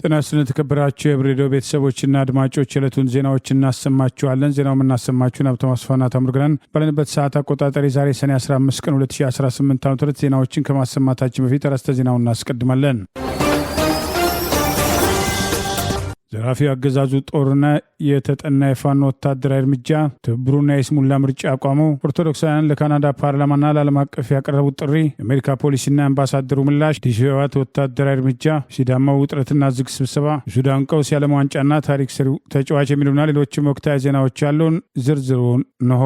ጤና ይስጥልን ተከበራችሁ የብሬዲዮ ቤተሰቦችና አድማጮች የዕለቱን ዜናዎች እናሰማችኋለን። ዜናው የምናሰማችሁን ሀብታሙ አስፋና ታምሩግናን ባለንበት ሰዓት አቆጣጠር ዛሬ ሰኔ 15 ቀን 2018 ዓ.ም ዜናዎችን ከማሰማታችን በፊት አርዕስተ ዜናውን እናስቀድማለን። ዘራፊው አገዛዙ ጦርና የተጠና የፋኖ ወታደራዊ እርምጃ ትብብሩና የስሙላ ምርጫ አቋሙ ኦርቶዶክሳውያን ለካናዳ ፓርላማና ለዓለም አቀፍ ያቀረቡት ጥሪ የአሜሪካ ፖሊሲና አምባሳደሩ ምላሽ ዲሽዋት ወታደራዊ እርምጃ ሲዳማው ውጥረትና ዝግ ስብሰባ ሱዳን ቀውስ የዓለም ዋንጫና ታሪክ ሰሪው ተጫዋች የሚሉና ሌሎችም ወቅታዊ ዜናዎች ያሉን ዝርዝሩን ነው።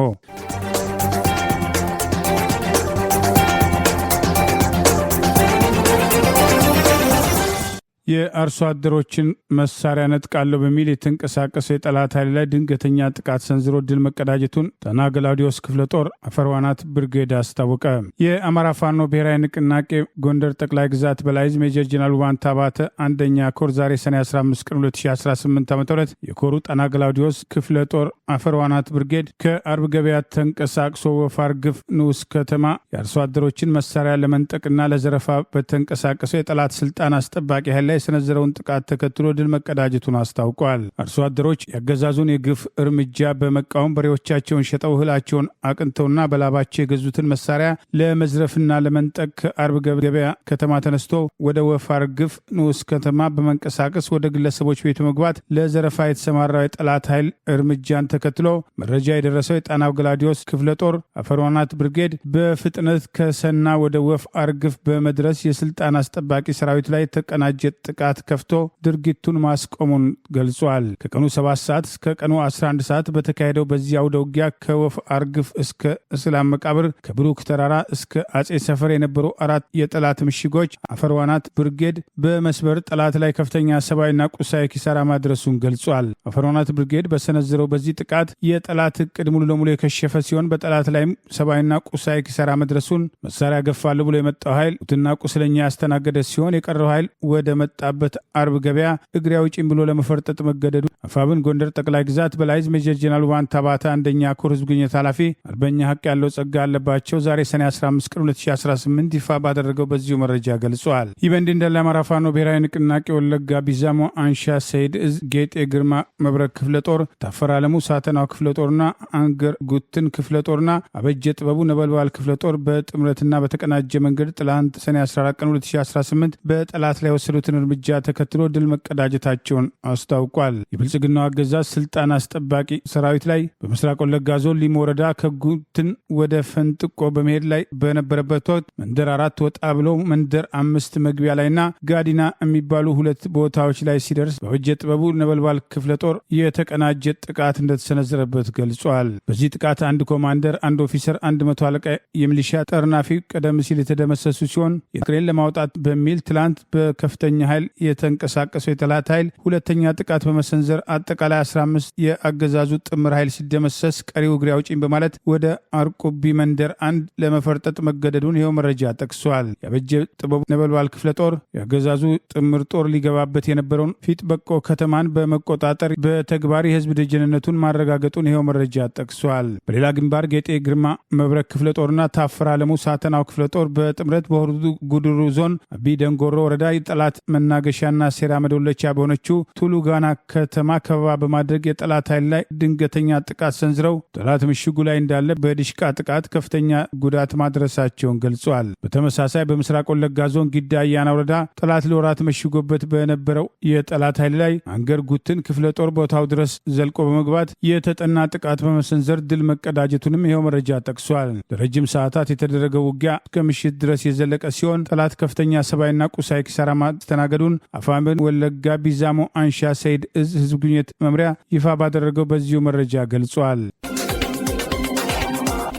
የአርሶ አደሮችን መሳሪያ ነጥቃለሁ በሚል የተንቀሳቀሰው የጠላት ኃይል ላይ ድንገተኛ ጥቃት ሰንዝሮ ድል መቀዳጀቱን ጣና ገላውዲዮስ ክፍለ ጦር አፈርዋናት ብርጌድ አስታወቀ። የአማራ ፋኖ ብሔራዊ ንቅናቄ ጎንደር ጠቅላይ ግዛት በላይዝ ሜጀር ጀነራል ዋንታ ባተ አንደኛ ኮር ዛሬ ሰኔ 15 ቀን 2018 ዓ.ም የኮሩ ጣና ገላውዲዮስ ክፍለ ጦር አፈርዋናት ብርጌድ ከአርብ ገበያ ተንቀሳቅሶ ወፋር ግፍ ንዑስ ከተማ የአርሶ አደሮችን መሳሪያ ለመንጠቅና ለዘረፋ በተንቀሳቀሰው የጠላት ስልጣን አስጠባቂ ኃይል ላይ የሰነዘረውን ጥቃት ተከትሎ ድል መቀዳጀቱን አስታውቋል። አርሶ አደሮች ያገዛዙን የግፍ እርምጃ በመቃወም በሬዎቻቸውን ሸጠው እህላቸውን አቅንተውና በላባቸው የገዙትን መሳሪያ ለመዝረፍና ለመንጠቅ ከአርብ ገበያ ከተማ ተነስቶ ወደ ወፋር ግፍ ንዑስ ከተማ በመንቀሳቀስ ወደ ግለሰቦች ቤት መግባት ለዘረፋ የተሰማራው የጠላት ኃይል እርምጃን ተከትሎ መረጃ የደረሰው የጣናው ገላውዲዮስ ክፍለ ጦር አፈርዋናት ብርጌድ በፍጥነት ከሰና ወደ ወፋር ግፍ በመድረስ የስልጣን አስጠባቂ ሰራዊት ላይ ተቀናጀ ጥቃት ከፍቶ ድርጊቱን ማስቆሙን ገልጿል። ከቀኑ 7 ሰዓት እስከ ቀኑ 11 ሰዓት በተካሄደው በዚህ አውደ ውጊያ ከወፋር ግፍ እስከ እስላም መቃብር ከብሩክ ተራራ እስከ አጼ ሰፈር የነበሩ 4 የጠላት ምሽጎች አፈርዋናት ብርጌድ በመስበር ጠላት ላይ ከፍተኛ ሰብአዊና ቁሳዊ ኪሳራ ማድረሱን ገልጿል። አፈርዋናት ብርጌድ በሰነዘረው በዚህ ጥቃት የጠላት እቅድ ሙሉ ለሙሉ የከሸፈ ሲሆን በጠላት ላይም ሰብአዊና ቁሳዊ ኪሳራ መድረሱን መሳሪያ ገፋል ብሎ የመጣው ኃይል ሙትና ቁስለኛ ያስተናገደ ሲሆን የቀረው ኃይል ወደ መጣበት አርብ ገበያ እግሬ አውጪኝ ብሎ ለመፈርጠጥ መገደዱ አፋብን ጎንደር ጠቅላይ ግዛት በላይዝ ሜጀር ጀነራል ዋንታ ባተ አንደኛ ኮር ህዝብ ግንኙነት ኃላፊ አርበኛ ሀቅ ያለው ጸጋ አለባቸው ዛሬ ሰኔ 15 ቀን 2018 ይፋ ባደረገው በዚሁ መረጃ ገልጿል። ይህ በእንዲህ እንዳለ አማራ ፋኖ ብሔራዊ ንቅናቄ ወለጋ ቢዛሞ አንሻ ሰይድ እዝ ጌጤ ግርማ መብረክ ክፍለ ጦር ታፈራ አለሙ ሳተናው ክፍለ ጦርና አንገር ጉትን ክፍለ ጦርና አበጀ ጥበቡ ነበልባል ክፍለ ጦር በጥምረትና በተቀናጀ መንገድ ትላንት ሰኔ 14 ቀን 2018 በጠላት ላይ ወሰዱትን እርምጃ ተከትሎ ድል መቀዳጀታቸውን አስታውቋል። የብልጽግናው አገዛዝ ስልጣን አስጠባቂ ሰራዊት ላይ በምስራቅ ወለጋ ዞን ሊሞ ወረዳ ከጉትን ወደ ፈንጥቆ በመሄድ ላይ በነበረበት ወቅት መንደር 4 ወጣ ብሎ መንደር 5 መግቢያ ላይና ጋዲና የሚባሉ 2 ቦታዎች ላይ ሲደርስ በበጀ ጥበቡ ነበልባል ክፍለ ጦር የተቀናጀ ጥቃት እንደተሰነዘረበት ገልጿል። በዚህ ጥቃት አንድ ኮማንደር፣ አንድ ኦፊሰር፣ 100 አለቃ የሚሊሻ ጠርናፊ ቀደም ሲል የተደመሰሱ ሲሆን የክሬን ለማውጣት በሚል ትላንት በከፍተኛ ኃይል የተንቀሳቀሰው የጠላት ኃይል ሁለተኛ ጥቃት በመሰንዘር አጠቃላይ 15 የአገዛዙ ጥምር ኃይል ሲደመሰስ ቀሪው እግሬ አውጪኝ በማለት ወደ አርቁቢ መንደር 1 ለመፈርጠጥ መገደዱን ይኸው መረጃ ጠቅሷል። የበጀ ጥበቡ ነበልባል ክፍለ ጦር የአገዛዙ ጥምር ጦር ሊገባበት የነበረውን ፊት በቆ ከተማን በመቆጣጠር በተግባር የህዝብ ደጀንነቱን ማረጋገጡን ይኸው መረጃ ጠቅሷል። በሌላ ግንባር ጌጤ ግርማ መብረክ ክፍለ ጦርና ታፈራ አለሙ ሳተናው ክፍለ ጦር በጥምረት በሆሩ ጉድሩ ዞን አቢ ደንጎሮ ወረዳ ጠላት መናገሻና ሴራ መዶለቻ በሆነችው ቱሉ ጋና ከተማ ከበባ በማድረግ የጠላት ኃይል ላይ ድንገተኛ ጥቃት ሰንዝረው ጠላት ምሽጉ ላይ እንዳለ በዲሽቃ ጥቃት ከፍተኛ ጉዳት ማድረሳቸውን ገልጿል። በተመሳሳይ በምስራቅ ወለጋ ዞን ጊዳ አያና ወረዳ ጠላት ለወራት መሽጎበት በነበረው የጠላት ኃይል ላይ አንገር ጉትን ክፍለ ጦር ቦታው ድረስ ዘልቆ በመግባት የተጠና ጥቃት በመሰንዘር ድል መቀዳጀቱንም ይኸው መረጃ ጠቅሷል። ለረጅም ሰዓታት የተደረገው ውጊያ እስከ ምሽት ድረስ የዘለቀ ሲሆን ጠላት ከፍተኛ ሰብአዊና ቁሳዊ ኪሳራ ማስተናገዱን አፋብን ወለጋ ቢዛሞ አንሻ ሰይድ እዝ ህዝብ ግንኙነት መምሪያ ይፋ ባደረገው በዚሁ መረጃ ገልጿል።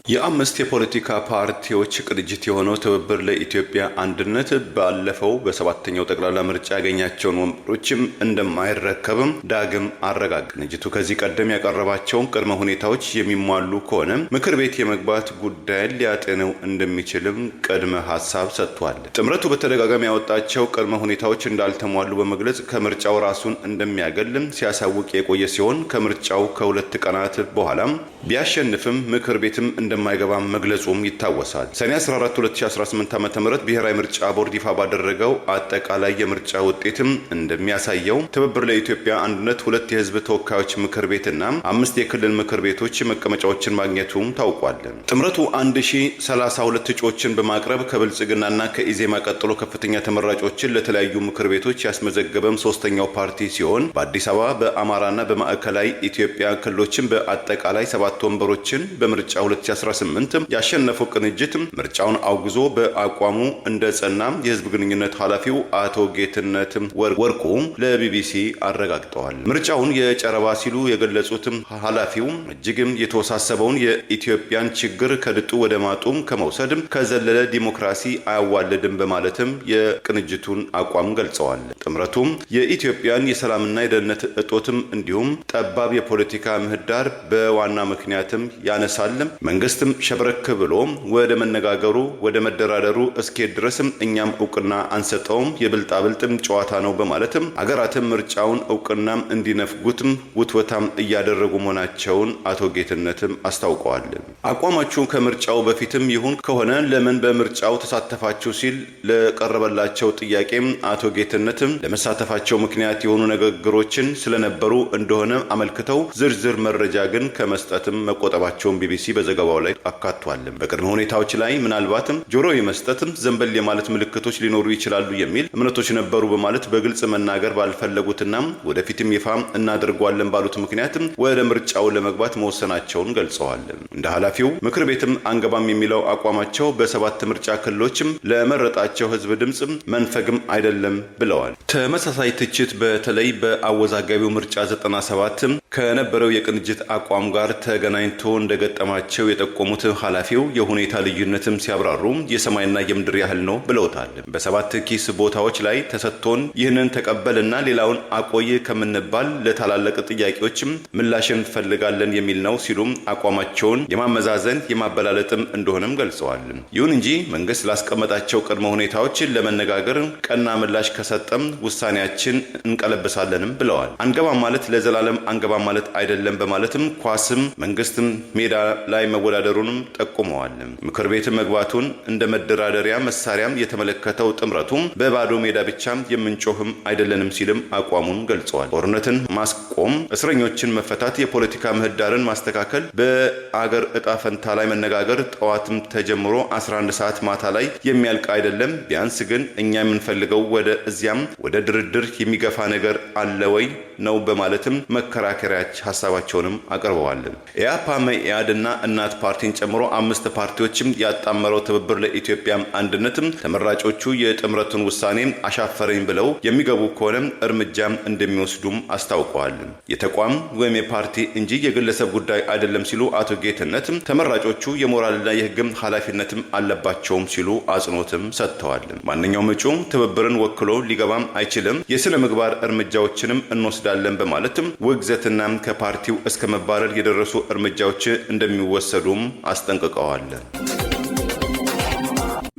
የአምስት የፖለቲካ ፓርቲዎች ቅንጅት የሆነው ትብብር ለኢትዮጵያ አንድነት ባለፈው በሰባተኛው ጠቅላላ ምርጫ ያገኛቸውን ወንበሮችም እንደማይረከብም ዳግም አረጋገጠ። ቅንጅቱ ከዚህ ቀደም ያቀረባቸውን ቅድመ ሁኔታዎች የሚሟሉ ከሆነ ምክር ቤት የመግባት ጉዳይን ሊያጤነው እንደሚችልም ቅድመ ሀሳብ ሰጥቷል። ጥምረቱ በተደጋጋሚ ያወጣቸው ቅድመ ሁኔታዎች እንዳልተሟሉ በመግለጽ ከምርጫው ራሱን እንደሚያገልም ሲያሳውቅ የቆየ ሲሆን ከምርጫው ከ2 ቀናት በኋላም ቢያሸንፍም ምክር ቤትም እንደማይገባም መግለጹም ይታወሳል። ሰኔ 14 2018 ዓ.ም ብሔራዊ ምርጫ ቦርድ ይፋ ባደረገው አጠቃላይ የምርጫ ውጤትም እንደሚያሳየው ትብብር ለኢትዮጵያ አንድነት 2 የህዝብ ተወካዮች ምክር ቤትና 5 የክልል ምክር ቤቶች መቀመጫዎችን ማግኘቱም ታውቋል። ጥምረቱ 1032 እጩዎችን በማቅረብ ከብልጽግናና ከኢዜማ ቀጥሎ ከፍተኛ ተመራጮችን ለተለያዩ ምክር ቤቶች ያስመዘገበም ሶስተኛው ፓርቲ ሲሆን በአዲስ አበባ በአማራና በማዕከላዊ ኢትዮጵያ ክልሎችን በአጠቃላይ 7 ወንበሮችን በምርጫ 2018 ያሸነፈው ቅንጅት ምርጫውን አውግዞ በአቋሙ እንደጸና የህዝብ ግንኙነት ኃላፊው አቶ ጌትነት ወርቁ ለቢቢሲ አረጋግጠዋል። ምርጫውን የጨረባ ሲሉ የገለጹት ኃላፊው እጅግም የተወሳሰበውን የኢትዮጵያን ችግር ከድጡ ወደ ማጡም ከመውሰድ ከዘለለ ዲሞክራሲ አያዋልድም በማለትም የቅንጅቱን አቋም ገልጸዋል። ጥምረቱም የኢትዮጵያን የሰላምና የደህንነት እጦትም እንዲሁም ጠባብ የፖለቲካ ምህዳር በዋና ምክንያትም ያነሳል። መንግስትም ሸብረክ ብሎ ወደ መነጋገሩ ወደ መደራደሩ እስኪሄድ ድረስም እኛም እውቅና አንሰጠውም፣ የብልጣብልጥም ጨዋታ ነው በማለትም አገራትም ምርጫውን እውቅና እንዲነፍጉትም ውትወታም እያደረጉ መሆናቸውን አቶ ጌትነትም አስታውቀዋል። አቋማችሁ ከምርጫው በፊትም ይሁን ከሆነ ለምን በምርጫው ተሳተፋችሁ ሲል ለቀረበላቸው ጥያቄም አቶ ጌትነትም ለመሳተፋቸው ምክንያት የሆኑ ንግግሮችን ስለነበሩ እንደሆነ አመልክተው ዝርዝር መረጃ ግን ከመስጠትም መቆጠባቸውን ቢቢሲ በዘገባው ላይ አካቷል። በቅድመ ሁኔታዎች ላይ ምናልባትም ጆሮ የመስጠትም ዘንበል የማለት ምልክቶች ሊኖሩ ይችላሉ የሚል እምነቶች ነበሩ በማለት በግልጽ መናገር ባልፈለጉትና ወደፊትም ይፋ እናደርጓለን ባሉት ምክንያትም ወደ ምርጫው ለመግባት መወሰናቸውን ገልጸዋል። እንደ ኃላፊው ምክር ቤትም አንገባም የሚለው አቋማቸው በ7 ምርጫ ክልሎችም ለመረጣቸው ህዝብ ድምጽ መንፈግም አይደለም ብለዋል። ተመሳሳይ ትችት በተለይ በአወዛጋቢው ምርጫ 97 ከነበረው የቅንጅት አቋም ጋር ተገናኝቶ እንደገጠማቸው የጠቆሙት ኃላፊው የሁኔታ ልዩነትም ሲያብራሩ የሰማይና የምድር ያህል ነው ብለውታል። በ7 ኪስ ቦታዎች ላይ ተሰጥቶን ይህንን ተቀበልና ሌላውን አቆይ ከምንባል ለታላለቅ ጥያቄዎችም ምላሽ እንፈልጋለን የሚል ነው ሲሉም አቋማቸውን የማመዛዘን የማበላለጥም እንደሆነም ገልጸዋል። ይሁን እንጂ መንግስት ላስቀመጣቸው ቅድመ ሁኔታዎች ለመነጋገር ቀና ምላሽ ከሰጠም ውሳኔያችን እንቀለብሳለንም ብለዋል። አንገባም ማለት ለዘላለም አንገባም ማለት አይደለም በማለትም ኳስም መንግስትም ሜዳ ላይ መወዳደሩንም ጠቁመዋል። ምክር ቤት መግባቱን እንደ መደራደሪያ መሳሪያም የተመለከተው ጥምረቱም በባዶ ሜዳ ብቻ የምንጮህም አይደለንም ሲልም አቋሙን ገልጸዋል። ጦርነትን ማስቆም፣ እስረኞችን መፈታት፣ የፖለቲካ ምህዳርን ማስተካከል፣ በአገር እጣ ፈንታ ላይ መነጋገር ጠዋትም ተጀምሮ 11 ሰዓት ማታ ላይ የሚያልቅ አይደለም። ቢያንስ ግን እኛ የምንፈልገው ወደ እዚያም ወደ ድርድር የሚገፋ ነገር አለ ወይ ነው በማለትም መከራከሪያ ሐሳባቸውንም አቅርበዋል። ኢያፓ፣ መኢአድና እናት ፓርቲን ጨምሮ 5 ፓርቲዎችም ያጣመረው ትብብር ለኢትዮጵያ አንድነትም ተመራጮቹ የጥምረቱን ውሳኔ አሻፈረኝ ብለው የሚገቡ ከሆነ እርምጃም እንደሚወስዱም አስታውቀዋል። የተቋም ወይም የፓርቲ እንጂ የግለሰብ ጉዳይ አይደለም ሲሉ አቶ ጌትነትም ተመራጮቹ የሞራልና የሕግም ኃላፊነትም አለባቸውም ሲሉ አጽንኦትም ሰጥተዋል። ማንኛውም እጩ ትብብርን ወክሎ ሊገባም አይችልም፣ የስነ ምግባር እርምጃዎችንም እንወስዳለን በማለትም ውግዘትና ከፓርቲው እስከ መባረር የደረሱ እርምጃዎች እንደሚወሰዱም አስጠንቅቀዋል።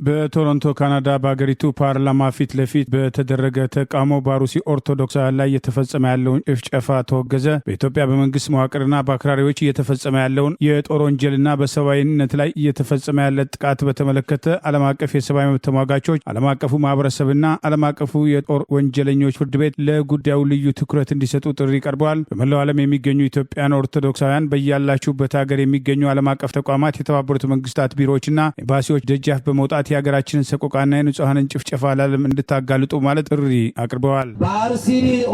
በቶሮንቶ ካናዳ በአገሪቱ ፓርላማ ፊት ለፊት በተደረገ ተቃውሞ በአሩሲ ኦርቶዶክሳውያን ላይ እየተፈጸመ ያለውን ጭፍጨፋ ተወገዘ። በኢትዮጵያ በመንግስት መዋቅርና በአክራሪዎች እየተፈጸመ ያለውን የጦር ወንጀልና በሰብአዊነት ላይ እየተፈጸመ ያለ ጥቃት በተመለከተ ዓለም አቀፍ የሰብአዊ መብት ተሟጋቾች፣ ዓለም አቀፉ ማህበረሰብና ዓለም አቀፉ የጦር ወንጀለኞች ፍርድ ቤት ለጉዳዩ ልዩ ትኩረት እንዲሰጡ ጥሪ ቀርበዋል። በመላው ዓለም የሚገኙ ኢትዮጵያን ኦርቶዶክሳውያን በያላችሁበት ሀገር የሚገኙ ዓለም አቀፍ ተቋማት፣ የተባበሩት መንግስታት ቢሮዎችና ኤምባሲዎች ደጃፍ በመውጣት የሀገራችንን ሰቆቃና የንጹሐንን ጭፍጨፋ ለዓለም እንድታጋልጡ ማለት ጥሪ አቅርበዋል። በአርሲ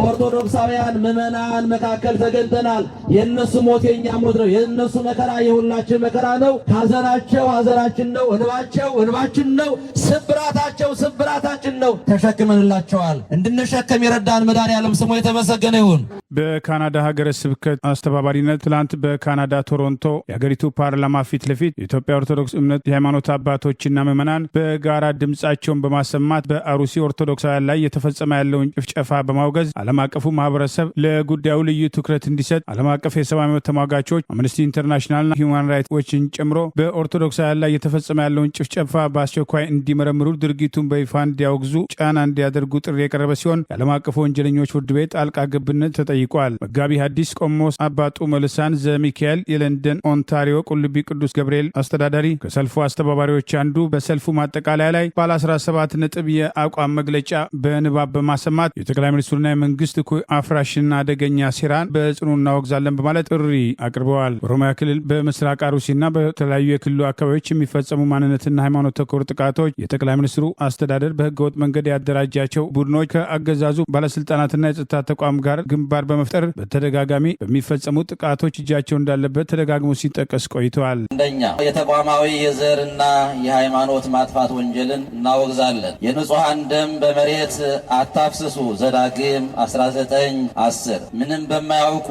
ኦርቶዶክሳውያን ምዕመናን መካከል ተገኝተናል። የእነሱ ሞት የኛ ሞት ነው። የእነሱ መከራ የሁላችን መከራ ነው። ሐዘናቸው ሐዘናችን ነው። እንባቸው እንባችን ነው። ስብራታቸው ስብራታችን ነው። ተሸክመንላቸዋል። እንድንሸከም የረዳን መድኃኔዓለም ስሙ የተመሰገነ ይሁን። በካናዳ ሀገረ ስብከት አስተባባሪነት ትላንት በካናዳ ቶሮንቶ የሀገሪቱ ፓርላማ ፊት ለፊት የኢትዮጵያ ኦርቶዶክስ እምነት የሃይማኖት አባቶችና ምዕመናን በጋራ ድምጻቸውን በማሰማት በአሩሲ ኦርቶዶክሳውያን ላይ የተፈጸመ ያለውን ጭፍጨፋ በማውገዝ ዓለም አቀፉ ማህበረሰብ ለጉዳዩ ልዩ ትኩረት እንዲሰጥ ዓለም አቀፍ የሰብአዊ መብት ተሟጋቾች አምነስቲ ኢንተርናሽናልና ሂውማን ራይትስ ዎችን ጨምሮ በኦርቶዶክሳውያን ላይ የተፈጸመ ያለውን ጭፍጨፋ በአስቸኳይ እንዲመረምሩ፣ ድርጊቱን በይፋ እንዲያወግዙ ጫና እንዲያደርጉ ጥሪ የቀረበ ሲሆን የዓለም አቀፉ ወንጀለኞች ፍርድ ቤት ጣልቃ ገብነት ጠይቋል። መጋቢ ሐዲስ ቆሞስ አባ ጡመ ልሳን ዘሚካኤል የለንደን ኦንታሪዮ ቁልቢ ቅዱስ ገብርኤል አስተዳዳሪ ከሰልፉ አስተባባሪዎች አንዱ በሰልፉ ማጠቃለያ ላይ ባለ 17 ነጥብ የአቋም መግለጫ በንባብ በማሰማት የጠቅላይ ሚኒስትሩና የመንግስት እኩይ አፍራሽና አደገኛ ሴራን በጽኑ እናወግዛለን በማለት ጥሪ አቅርበዋል። በኦሮሚያ ክልል በምስራቅ አሩሲና በተለያዩ የክልሉ አካባቢዎች የሚፈጸሙ ማንነትና ሃይማኖት ተኮር ጥቃቶች የጠቅላይ ሚኒስትሩ አስተዳደር በህገወጥ መንገድ ያደራጃቸው ቡድኖች ከአገዛዙ ባለስልጣናትና የጸጥታ ተቋም ጋር ግንባር በመፍጠር በተደጋጋሚ በሚፈጸሙ ጥቃቶች እጃቸው እንዳለበት ተደጋግሞ ሲጠቀስ ቆይተዋል። አንደኛ፣ የተቋማዊ የዘርና የሃይማኖት ማጥፋት ወንጀልን እናወግዛለን። የንጹሐን ደም በመሬት አታፍስሱ ዘዳግም 19:10 ምንም በማያውቁ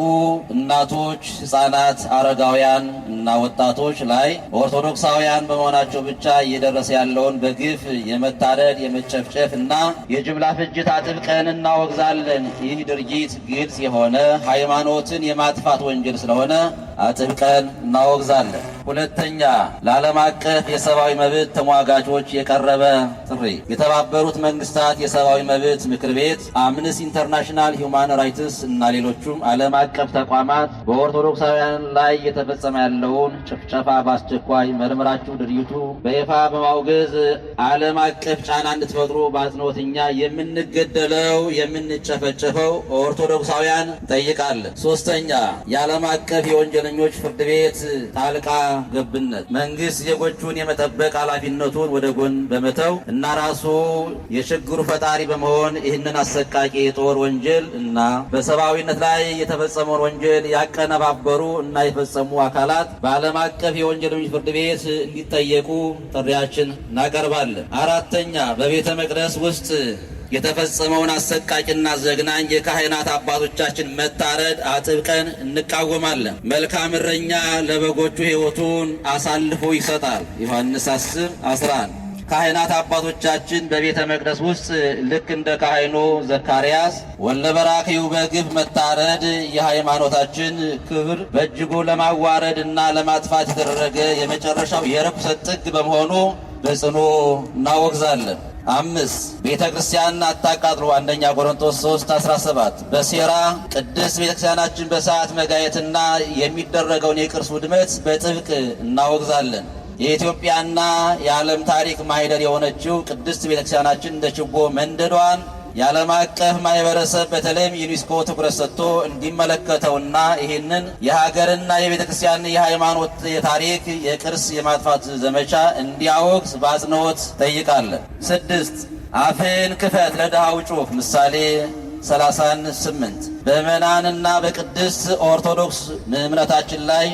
እናቶች፣ ህፃናት፣ አረጋውያን እና ወጣቶች ላይ ኦርቶዶክሳውያን በመሆናቸው ብቻ እየደረሰ ያለውን በግፍ የመታረድ የመጨፍጨፍ እና የጅምላ ፍጅት አጥብቀን እናወግዛለን። ይህ ድርጊት ግልጽ የሆነ ሃይማኖትን የማጥፋት ወንጀል ስለሆነ አጥብቀን እናወግዛለን። ሁለተኛ፣ ለዓለም አቀፍ የሰብአዊ መብት ተሟጋቾች የቀረበ ጥሪ። የተባበሩት መንግስታት የሰብአዊ መብት ምክር ቤት፣ አምነስቲ ኢንተርናሽናል፣ ሂውማን ራይትስ እና ሌሎቹም ዓለም አቀፍ ተቋማት በኦርቶዶክሳውያን ላይ እየተፈጸመ ያለውን ጭፍጨፋ በአስቸኳይ መርምራችሁ ድርጊቱ በይፋ በማውገዝ ዓለም አቀፍ ጫና እንድትፈጥሩ በአጽንኦት እኛ የምንገደለው የምንጨፈጨፈው ኦርቶዶክሳውያን ጠይቃለን። ሶስተኛ፣ የዓለም አቀፍ የወንጀለኞች ፍርድ ቤት ጣልቃ ገብነት መንግስት ዜጎቹን የመጠበቅ ኃላፊነቱን ወደ ጎን በመተው እና ራሱ የችግሩ ፈጣሪ በመሆን ይህንን አሰቃቂ የጦር ወንጀል እና በሰብአዊነት ላይ የተፈጸመውን ወንጀል ያቀነባበሩ እና የፈጸሙ አካላት በዓለም አቀፍ የወንጀለኞች ፍርድ ቤት እንዲጠየቁ ጥሪያችን እናቀርባለን። አራተኛ፣ በቤተ መቅደስ ውስጥ የተፈጸመውን አሰቃቂና ዘግናኝ የካህናት አባቶቻችን መታረድ አጥብቀን እንቃወማለን። መልካም እረኛ ለበጎቹ ሕይወቱን አሳልፎ ይሰጣል። ዮሐንስ 10:11 ካህናት አባቶቻችን በቤተ መቅደስ ውስጥ ልክ እንደ ካህኑ ዘካርያስ ወለበራክዩ በግፍ መታረድ የሃይማኖታችን ክብር በእጅጉ ለማዋረድ እና ለማጥፋት የተደረገ የመጨረሻው የርኩሰት ጥግ በመሆኑ በጽኑ እናወግዛለን። 5 ቤተ ክርስቲያን አታቃጥሉ። 1 ቆሮንቶስ 3:17 በሴራ ቅድስት ቤተ ክርስቲያናችን በሰዓት መጋየትና የሚደረገውን የቅርስ ውድመት በጥብቅ እናወግዛለን። የኢትዮጵያና የዓለም ታሪክ ማህደር የሆነችው ቅድስት ቤተ ክርስቲያናችን እንደ ችቦ መንደዷን የዓለም አቀፍ ማህበረሰብ በተለይም ዩኔስኮ ትኩረት ሰጥቶ እንዲመለከተውና ይህንን የሀገርና የቤተ ክርስቲያን የሃይማኖት የታሪክ የቅርስ የማጥፋት ዘመቻ እንዲያወግዝ በአጽንኦት ጠይቃለን። 6 አፍን ክፈት ለድሃው ጩኽ ምሳሌ 30:8 በምዕመናንና በቅድስት ኦርቶዶክስ እምነታችን ላይ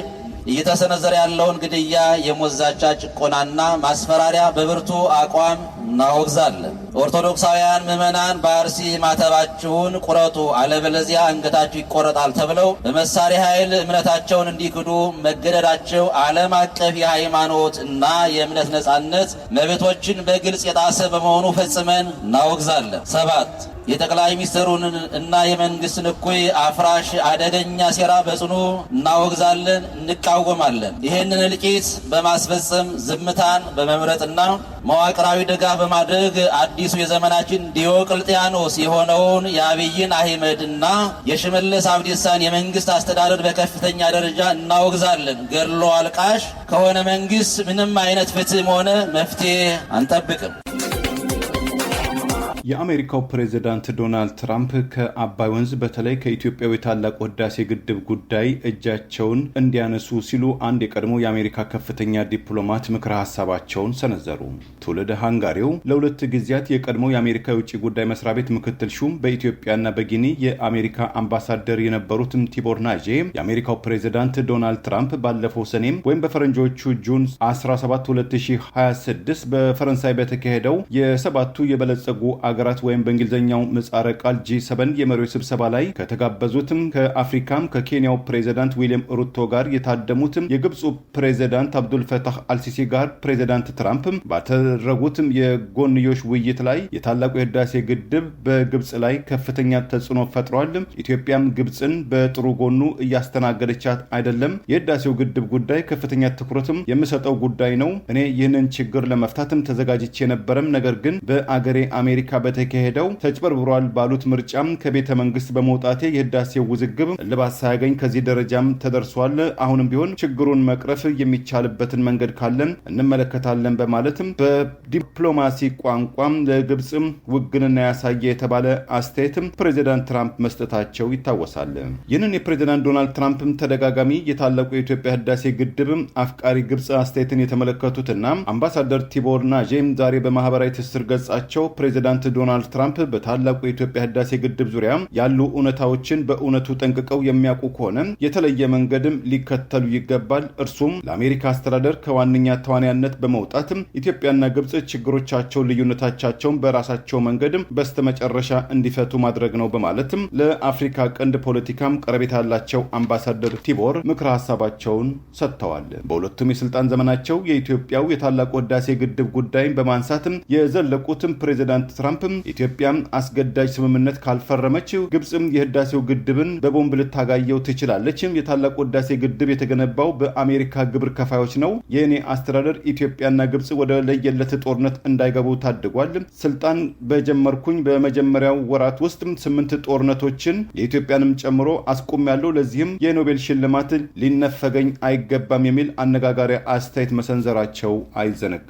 እየተሰነዘረ ያለውን ግድያ፣ የሞት ዛቻ፣ ጭቆናና ማስፈራሪያ በብርቱ አቋም እናወግዛለን። ኦርቶዶክሳውያን ምዕመናን በአርሲ ማተባችሁን ቁረጡ አለበለዚያ አንገታችሁ ይቆረጣል ተብለው በመሳሪያ ኃይል እምነታቸውን እንዲክዱ መገደዳቸው ዓለም አቀፍ የሃይማኖት እና የእምነት ነጻነት መብቶችን በግልጽ የጣሰ በመሆኑ ፈጽመን እናወግዛለን። 7 የጠቅላይ ሚኒስትሩን እና የመንግስትን እኩይ አፍራሽ አደገኛ ሴራ በጽኑ እናወግዛለን፣ እንቃወማለን። ይህንን እልቂት በማስፈጸም ዝምታን በመምረጥና መዋቅራዊ ድጋፍ በማድረግ አዲሱ የዘመናችን ዲዮቅልጥያኖስ የሆነውን የአብይን አህመድና የሽመልስ አብዲሳን የመንግስት አስተዳደር በከፍተኛ ደረጃ እናወግዛለን። ገድሎ አልቃሽ ከሆነ መንግስት ምንም አይነት ፍትህም ሆነ መፍትሄ አንጠብቅም። የአሜሪካው ፕሬዝዳንት ዶናልድ ትራምፕ ከአባይ ወንዝ በተለይ ከኢትዮጵያው የታላቁ ህዳሴ ግድብ ጉዳይ እጃቸውን እንዲያነሱ ሲሉ አንድ የቀድሞ የአሜሪካ ከፍተኛ ዲፕሎማት ምክረ ሀሳባቸውን ሰነዘሩ። ትውልደ ሃንጋሪው ለ2 ጊዜያት የቀድሞ የአሜሪካ የውጭ ጉዳይ መስሪያ ቤት ምክትል ሹም በኢትዮጵያና በጊኒ የአሜሪካ አምባሳደር የነበሩትን ቲቦር ናጄ የአሜሪካው ፕሬዝዳንት ዶናልድ ትራምፕ ባለፈው ሰኔም ወይም በፈረንጆቹ ጁን 17 2026 በፈረንሳይ በተካሄደው የሰባቱ የበለጸጉ አገራት ወይም በእንግሊዝኛው ምህጻረ ቃል G7 የመሪዎች ስብሰባ ላይ ከተጋበዙትም ከአፍሪካም ከኬንያው ፕሬዝዳንት ዊሊያም ሩቶ ጋር የታደሙትም የግብፁ ፕሬዝዳንት አብዱል ፈታህ አልሲሲ ጋር ፕሬዝዳንት ትራምፕ ባደረጉትም የጎንዮሽ ውይይት ላይ የታላቁ የህዳሴ ግድብ በግብፅ ላይ ከፍተኛ ተጽዕኖ ፈጥሯል፣ ኢትዮጵያም ግብፅን በጥሩ ጎኑ እያስተናገደቻት አይደለም፣ የህዳሴው ግድብ ጉዳይ ከፍተኛ ትኩረትም የምሰጠው ጉዳይ ነው፣ እኔ ይህንን ችግር ለመፍታትም ተዘጋጅቼ ነበረም፣ ነገር ግን በአገሬ አሜሪካ በተካሄደው ተጭበርብሯል ባሉት ምርጫም ከቤተ መንግስት በመውጣቴ የህዳሴው ውዝግብ እልባት ሳያገኝ ከዚህ ደረጃም ተደርሷል። አሁንም ቢሆን ችግሩን መቅረፍ የሚቻልበትን መንገድ ካለን እንመለከታለን በማለትም በዲፕሎማሲ ቋንቋም ለግብጽ ውግንና ያሳየ የተባለ አስተያየትም ፕሬዚዳንት ትራምፕ መስጠታቸው ይታወሳል። ይህንን የፕሬዚዳንት ዶናልድ ትራምፕም ተደጋጋሚ የታላቁ የኢትዮጵያ ህዳሴ ግድብ አፍቃሪ ግብጽ አስተያየትን የተመለከቱትና አምባሳደር ቲቦር ናጄም ዛሬ በማህበራዊ ትስስር ገጻቸው ፕሬዚዳንት ዶናልድ ትራምፕ በታላቁ የኢትዮጵያ ህዳሴ ግድብ ዙሪያ ያሉ እውነታዎችን በእውነቱ ጠንቅቀው የሚያውቁ ከሆነ የተለየ መንገድም ሊከተሉ ይገባል። እርሱም ለአሜሪካ አስተዳደር ከዋነኛ ተዋናያነት በመውጣት ኢትዮጵያና ግብጽ ችግሮቻቸውን፣ ልዩነቶቻቸውን በራሳቸው መንገድም በስተመጨረሻ እንዲፈቱ ማድረግ ነው በማለትም ለአፍሪካ ቀንድ ፖለቲካም ቀረቤታ ያላቸው አምባሳደር ቲቦር ምክረ ሀሳባቸውን ሰጥተዋል። በሁለቱም የስልጣን ዘመናቸው የኢትዮጵያው የታላቁ ህዳሴ ግድብ ጉዳይን በማንሳትም የዘለቁትም ፕሬዚዳንት ትራምፕም ኢትዮጵያ አስገዳጅ ስምምነት ካልፈረመች ግብጽም የህዳሴው ግድብን በቦምብ ልታጋየው ትችላለች። የታላቁ ህዳሴ ግድብ የተገነባው በአሜሪካ ግብር ከፋዮች ነው። የኔ አስተዳደር ኢትዮጵያና ግብጽ ወደ ለየለት ጦርነት እንዳይገቡ ታድጓል። ስልጣን በጀመርኩኝ በመጀመሪያው ወራት ውስጥ 8 ጦርነቶችን የኢትዮጵያንም ጨምሮ አስቆሚያለሁ። ለዚህም የኖቤል ሽልማት ሊነፈገኝ አይገባም የሚል አነጋጋሪ አስተያየት መሰንዘራቸው አይዘነጋም።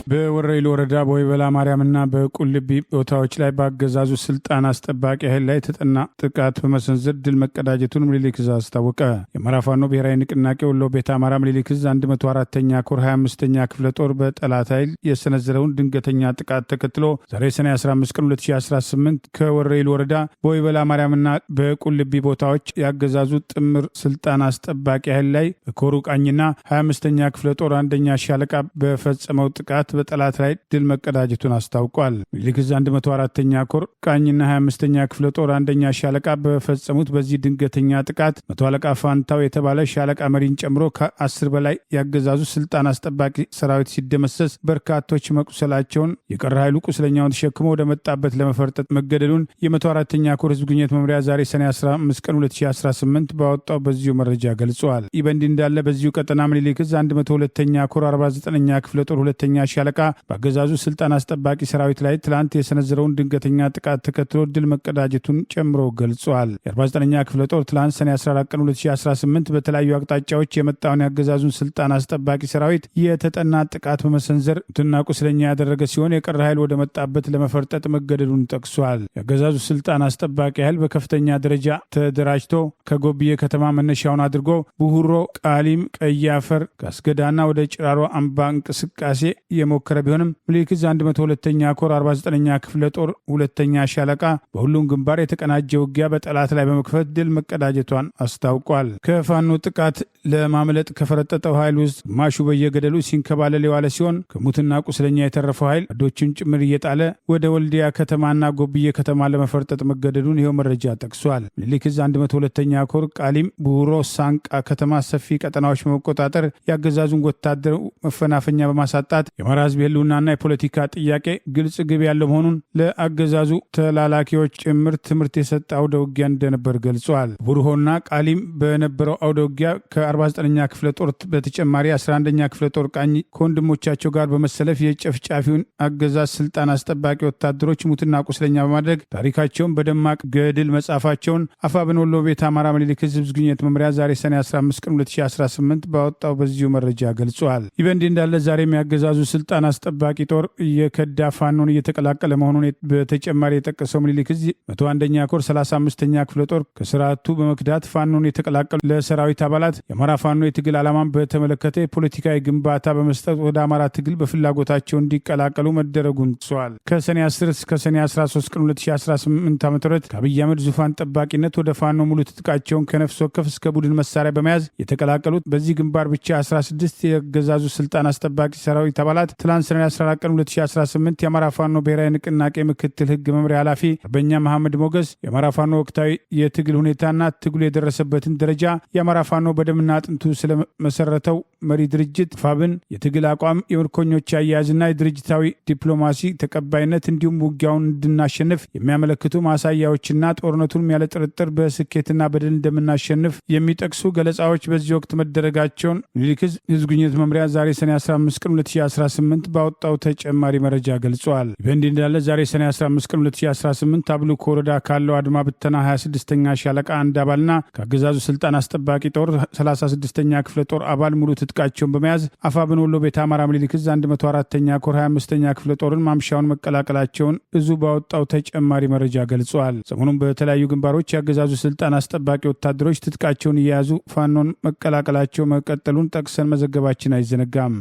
በወረኢሉ ወረዳ በወይበላ ማርያምና በቁልቢ ቦታዎች ላይ በአገዛዙ ስልጣን አስጠባቂ ኃይል ላይ የተጠና ጥቃት በመሰንዘር ድል መቀዳጀቱን ምኒልክ ዕዝ አስታወቀ። የአማራ ፋኖ ብሔራዊ ንቅናቄ ወሎ ቤተ አማራ ምኒልክ ዕዝ 104ኛ ኮር 25ኛ ክፍለ ጦር በጠላት ኃይል የሰነዘረውን ድንገተኛ ጥቃት ተከትሎ ዛሬ ሰኔ 15 ቀን 2018 ከወረኢሉ ወረዳ በወይበላ ማርያምና በቁልቢ ቦታዎች የአገዛዙ ጥምር ስልጣን አስጠባቂ ኃይል ላይ በኮሩ ቃኝና 25ኛ ክፍለ ጦር አንደኛ ሻለቃ በፈጸመው ጥቃት በጠላት ላይ ድል መቀዳጀቱን አስታውቋል። ምኒልክ ዕዝ 104ኛ ኮር ቃኝና 25ኛ ክፍለ ጦር አንደኛ ሻለቃ በፈጸሙት በዚህ ድንገተኛ ጥቃት መቶ አለቃ ፋንታው የተባለ ሻለቃ መሪን ጨምሮ ከ10 በላይ ያገዛዙ ስልጣን አስጠባቂ ሰራዊት ሲደመሰስ በርካቶች መቁሰላቸውን፣ የቀረ ኃይሉ ቁስለኛውን ተሸክሞ ወደ መጣበት ለመፈርጠጥ መገደሉን የ104ኛ ኮር ህዝብ ግንኙነት መምሪያ ዛሬ ሰኔ 15 ቀን 2018 ባወጣው በዚሁ መረጃ ገልጿል። ይህ በእንዲህ እንዳለ በዚሁ ቀጠና ምኒልክ ዕዝ 102ኛ ኮር 49ኛ ክፍለ ጦር ሁለተኛ ሻለቃ በአገዛዙ ስልጣን አስጠባቂ ሰራዊት ላይ ትላንት የሰነዘረውን ድንገተኛ ጥቃት ተከትሎ ድል መቀዳጀቱን ጨምሮ ገልጿል። የ49ኛ ክፍለ ጦር ትላንት ሰኔ 14 ቀን 2018 በተለያዩ አቅጣጫዎች የመጣውን የአገዛዙን ስልጣን አስጠባቂ ሰራዊት የተጠና ጥቃት በመሰንዘር ሙትና ቁስለኛ ያደረገ ሲሆን የቀረ ኃይል ወደ መጣበት ለመፈርጠጥ መገደዱን ጠቅሷል። የአገዛዙ ስልጣን አስጠባቂ ኃይል በከፍተኛ ደረጃ ተደራጅቶ ከጎብዬ ከተማ መነሻውን አድርጎ ቡሁሮ፣ ቃሊም፣ ቀይ አፈር፣ ካስገዳና ወደ ጭራሮ አምባ እንቅስቃሴ የሞከረ ቢሆንም ምኒልክ ዕዝ 102ኛ ኮር 49ኛ ክፍለ ጦር ሁለተኛ ሻለቃ በሁሉም ግንባር የተቀናጀ ውጊያ በጠላት ላይ በመክፈት ድል መቀዳጀቷን አስታውቋል። ከፋኖ ጥቃት ለማምለጥ ከፈረጠጠው ኃይል ውስጥ ግማሹ በየገደሉ ሲንከባለል የዋለ ሲሆን ከሙትና ቁስለኛ የተረፈው ኃይል አዶችን ጭምር እየጣለ ወደ ወልዲያ ከተማና ጎብዬ ከተማ ለመፈርጠጥ መገደዱን ይኸው መረጃ ጠቅሷል። ምኒልክ ዕዝ 102ኛ ኮር ቃሊም፣ ቡሁሮ፣ ሳንቃ ከተማ ሰፊ ቀጠናዎች በመቆጣጠር የአገዛዙን ወታደር መፈናፈኛ በማሳጣት የአማራ ህዝብ የህልውናና የፖለቲካ ጥያቄ ግልጽ ግብ ያለው መሆኑን ለአገዛዙ ተላላኪዎች ጭምር ትምህርት የሰጠ አውደ ውጊያ እንደነበር ገልጿል። ቡርሆና ቃሊም በነበረው አውደ ውጊያ ከ49ኛ ክፍለ ጦር በተጨማሪ 11ኛ ክፍለ ጦር ቃኝ ከወንድሞቻቸው ጋር በመሰለፍ የጨፍጫፊውን አገዛዝ ስልጣን አስጠባቂ ወታደሮች ሙትና ቁስለኛ በማድረግ ታሪካቸውን በደማቅ ገድል መጻፋቸውን አፋብን ወሎ ቤተ አማራ ምኒልክ ዕዝ ህዝብ ግንኙነት መምሪያ ዛሬ ሰኔ 15 ቀን 2018 ባወጣው በዚሁ መረጃ ገልጿል። ይህ በእንዲህ እንዳለ ዛሬም ያገዛዙ ስልጣን አስጠባቂ ጦር እየከዳ ፋኖን እየተቀላቀለ መሆኑን በተጨማሪ የጠቀሰው ምኒልክ ዕዝ 101ኛ ኮር 35ኛ ክፍለ ጦር ከስርዓቱ በመክዳት ፋኖን የተቀላቀሉ ለሰራዊት አባላት የአማራ ፋኖ የትግል ዓላማን በተመለከተ የፖለቲካዊ ግንባታ በመስጠት ወደ አማራ ትግል በፍላጎታቸው እንዲቀላቀሉ መደረጉን ጠቅሰዋል። ከሰኔ 10 እስከ ሰኔ 13 ቀን 2018 ዓ.ም ከአብይ አህመድ ዙፋን ጠባቂነት ወደ ፋኖ ሙሉ ትጥቃቸውን ከነፍስ ወከፍ እስከ ቡድን መሳሪያ በመያዝ የተቀላቀሉት በዚህ ግንባር ብቻ 16 የአገዛዙ ስልጣን አስጠባቂ ሰራዊት አባላት ትላንት ሰኔ 14 ቀን 2018 የአማራ ፋኖ ብሔራዊ ንቅናቄ ምክትል ህግ መምሪያ ኃላፊ አርበኛ መሐመድ ሞገስ የአማራ ፋኖ ወቅታዊ የትግል ሁኔታና ትግሉ የደረሰበትን ደረጃ የአማራ ፋኖ በደምና አጥንቱ ስለመሰረተው መሪ ድርጅት ፋብን የትግል አቋም፣ የምርኮኞች አያያዝና የድርጅታዊ ዲፕሎማሲ ተቀባይነት እንዲሁም ውጊያውን እንድናሸንፍ የሚያመለክቱ ማሳያዎችና ጦርነቱን ያለ ጥርጥር በስኬትና በድል እንደምናሸንፍ የሚጠቅሱ ገለጻዎች በዚህ ወቅት መደረጋቸውን ምኒልክ ዕዝ ህዝብ ግንኙነት መምሪያ ዛሬ ሰኔ 15 ቀን 2018 ባወጣው ተጨማሪ መረጃ ገልጿል። በእንዲህ እንዳለ ዛሬ ሰኔ 15 ቀን 2018 አብሉክ ወረዳ ካለው አድማ ብተና 26ኛ ሻለቃ አንድ አባልና ከአገዛዙ ስልጣን አስጠባቂ ጦር 36ኛ ክፍለ ጦር አባል ሙሉ ትጥቃቸውን በመያዝ አፋብን ወሎ ቤተ አማራ ምኒልክ ዕዝ 104ኛ ኮር 25ኛ ክፍለ ጦርን ማምሻውን መቀላቀላቸውን እዙ ባወጣው ተጨማሪ መረጃ ገልጿል። ሰሞኑን በተለያዩ ግንባሮች የአገዛዙ ስልጣን አስጠባቂ ወታደሮች ትጥቃቸውን እየያዙ ፋኖን መቀላቀላቸው መቀጠሉን ጠቅሰን መዘገባችን አይዘነጋም።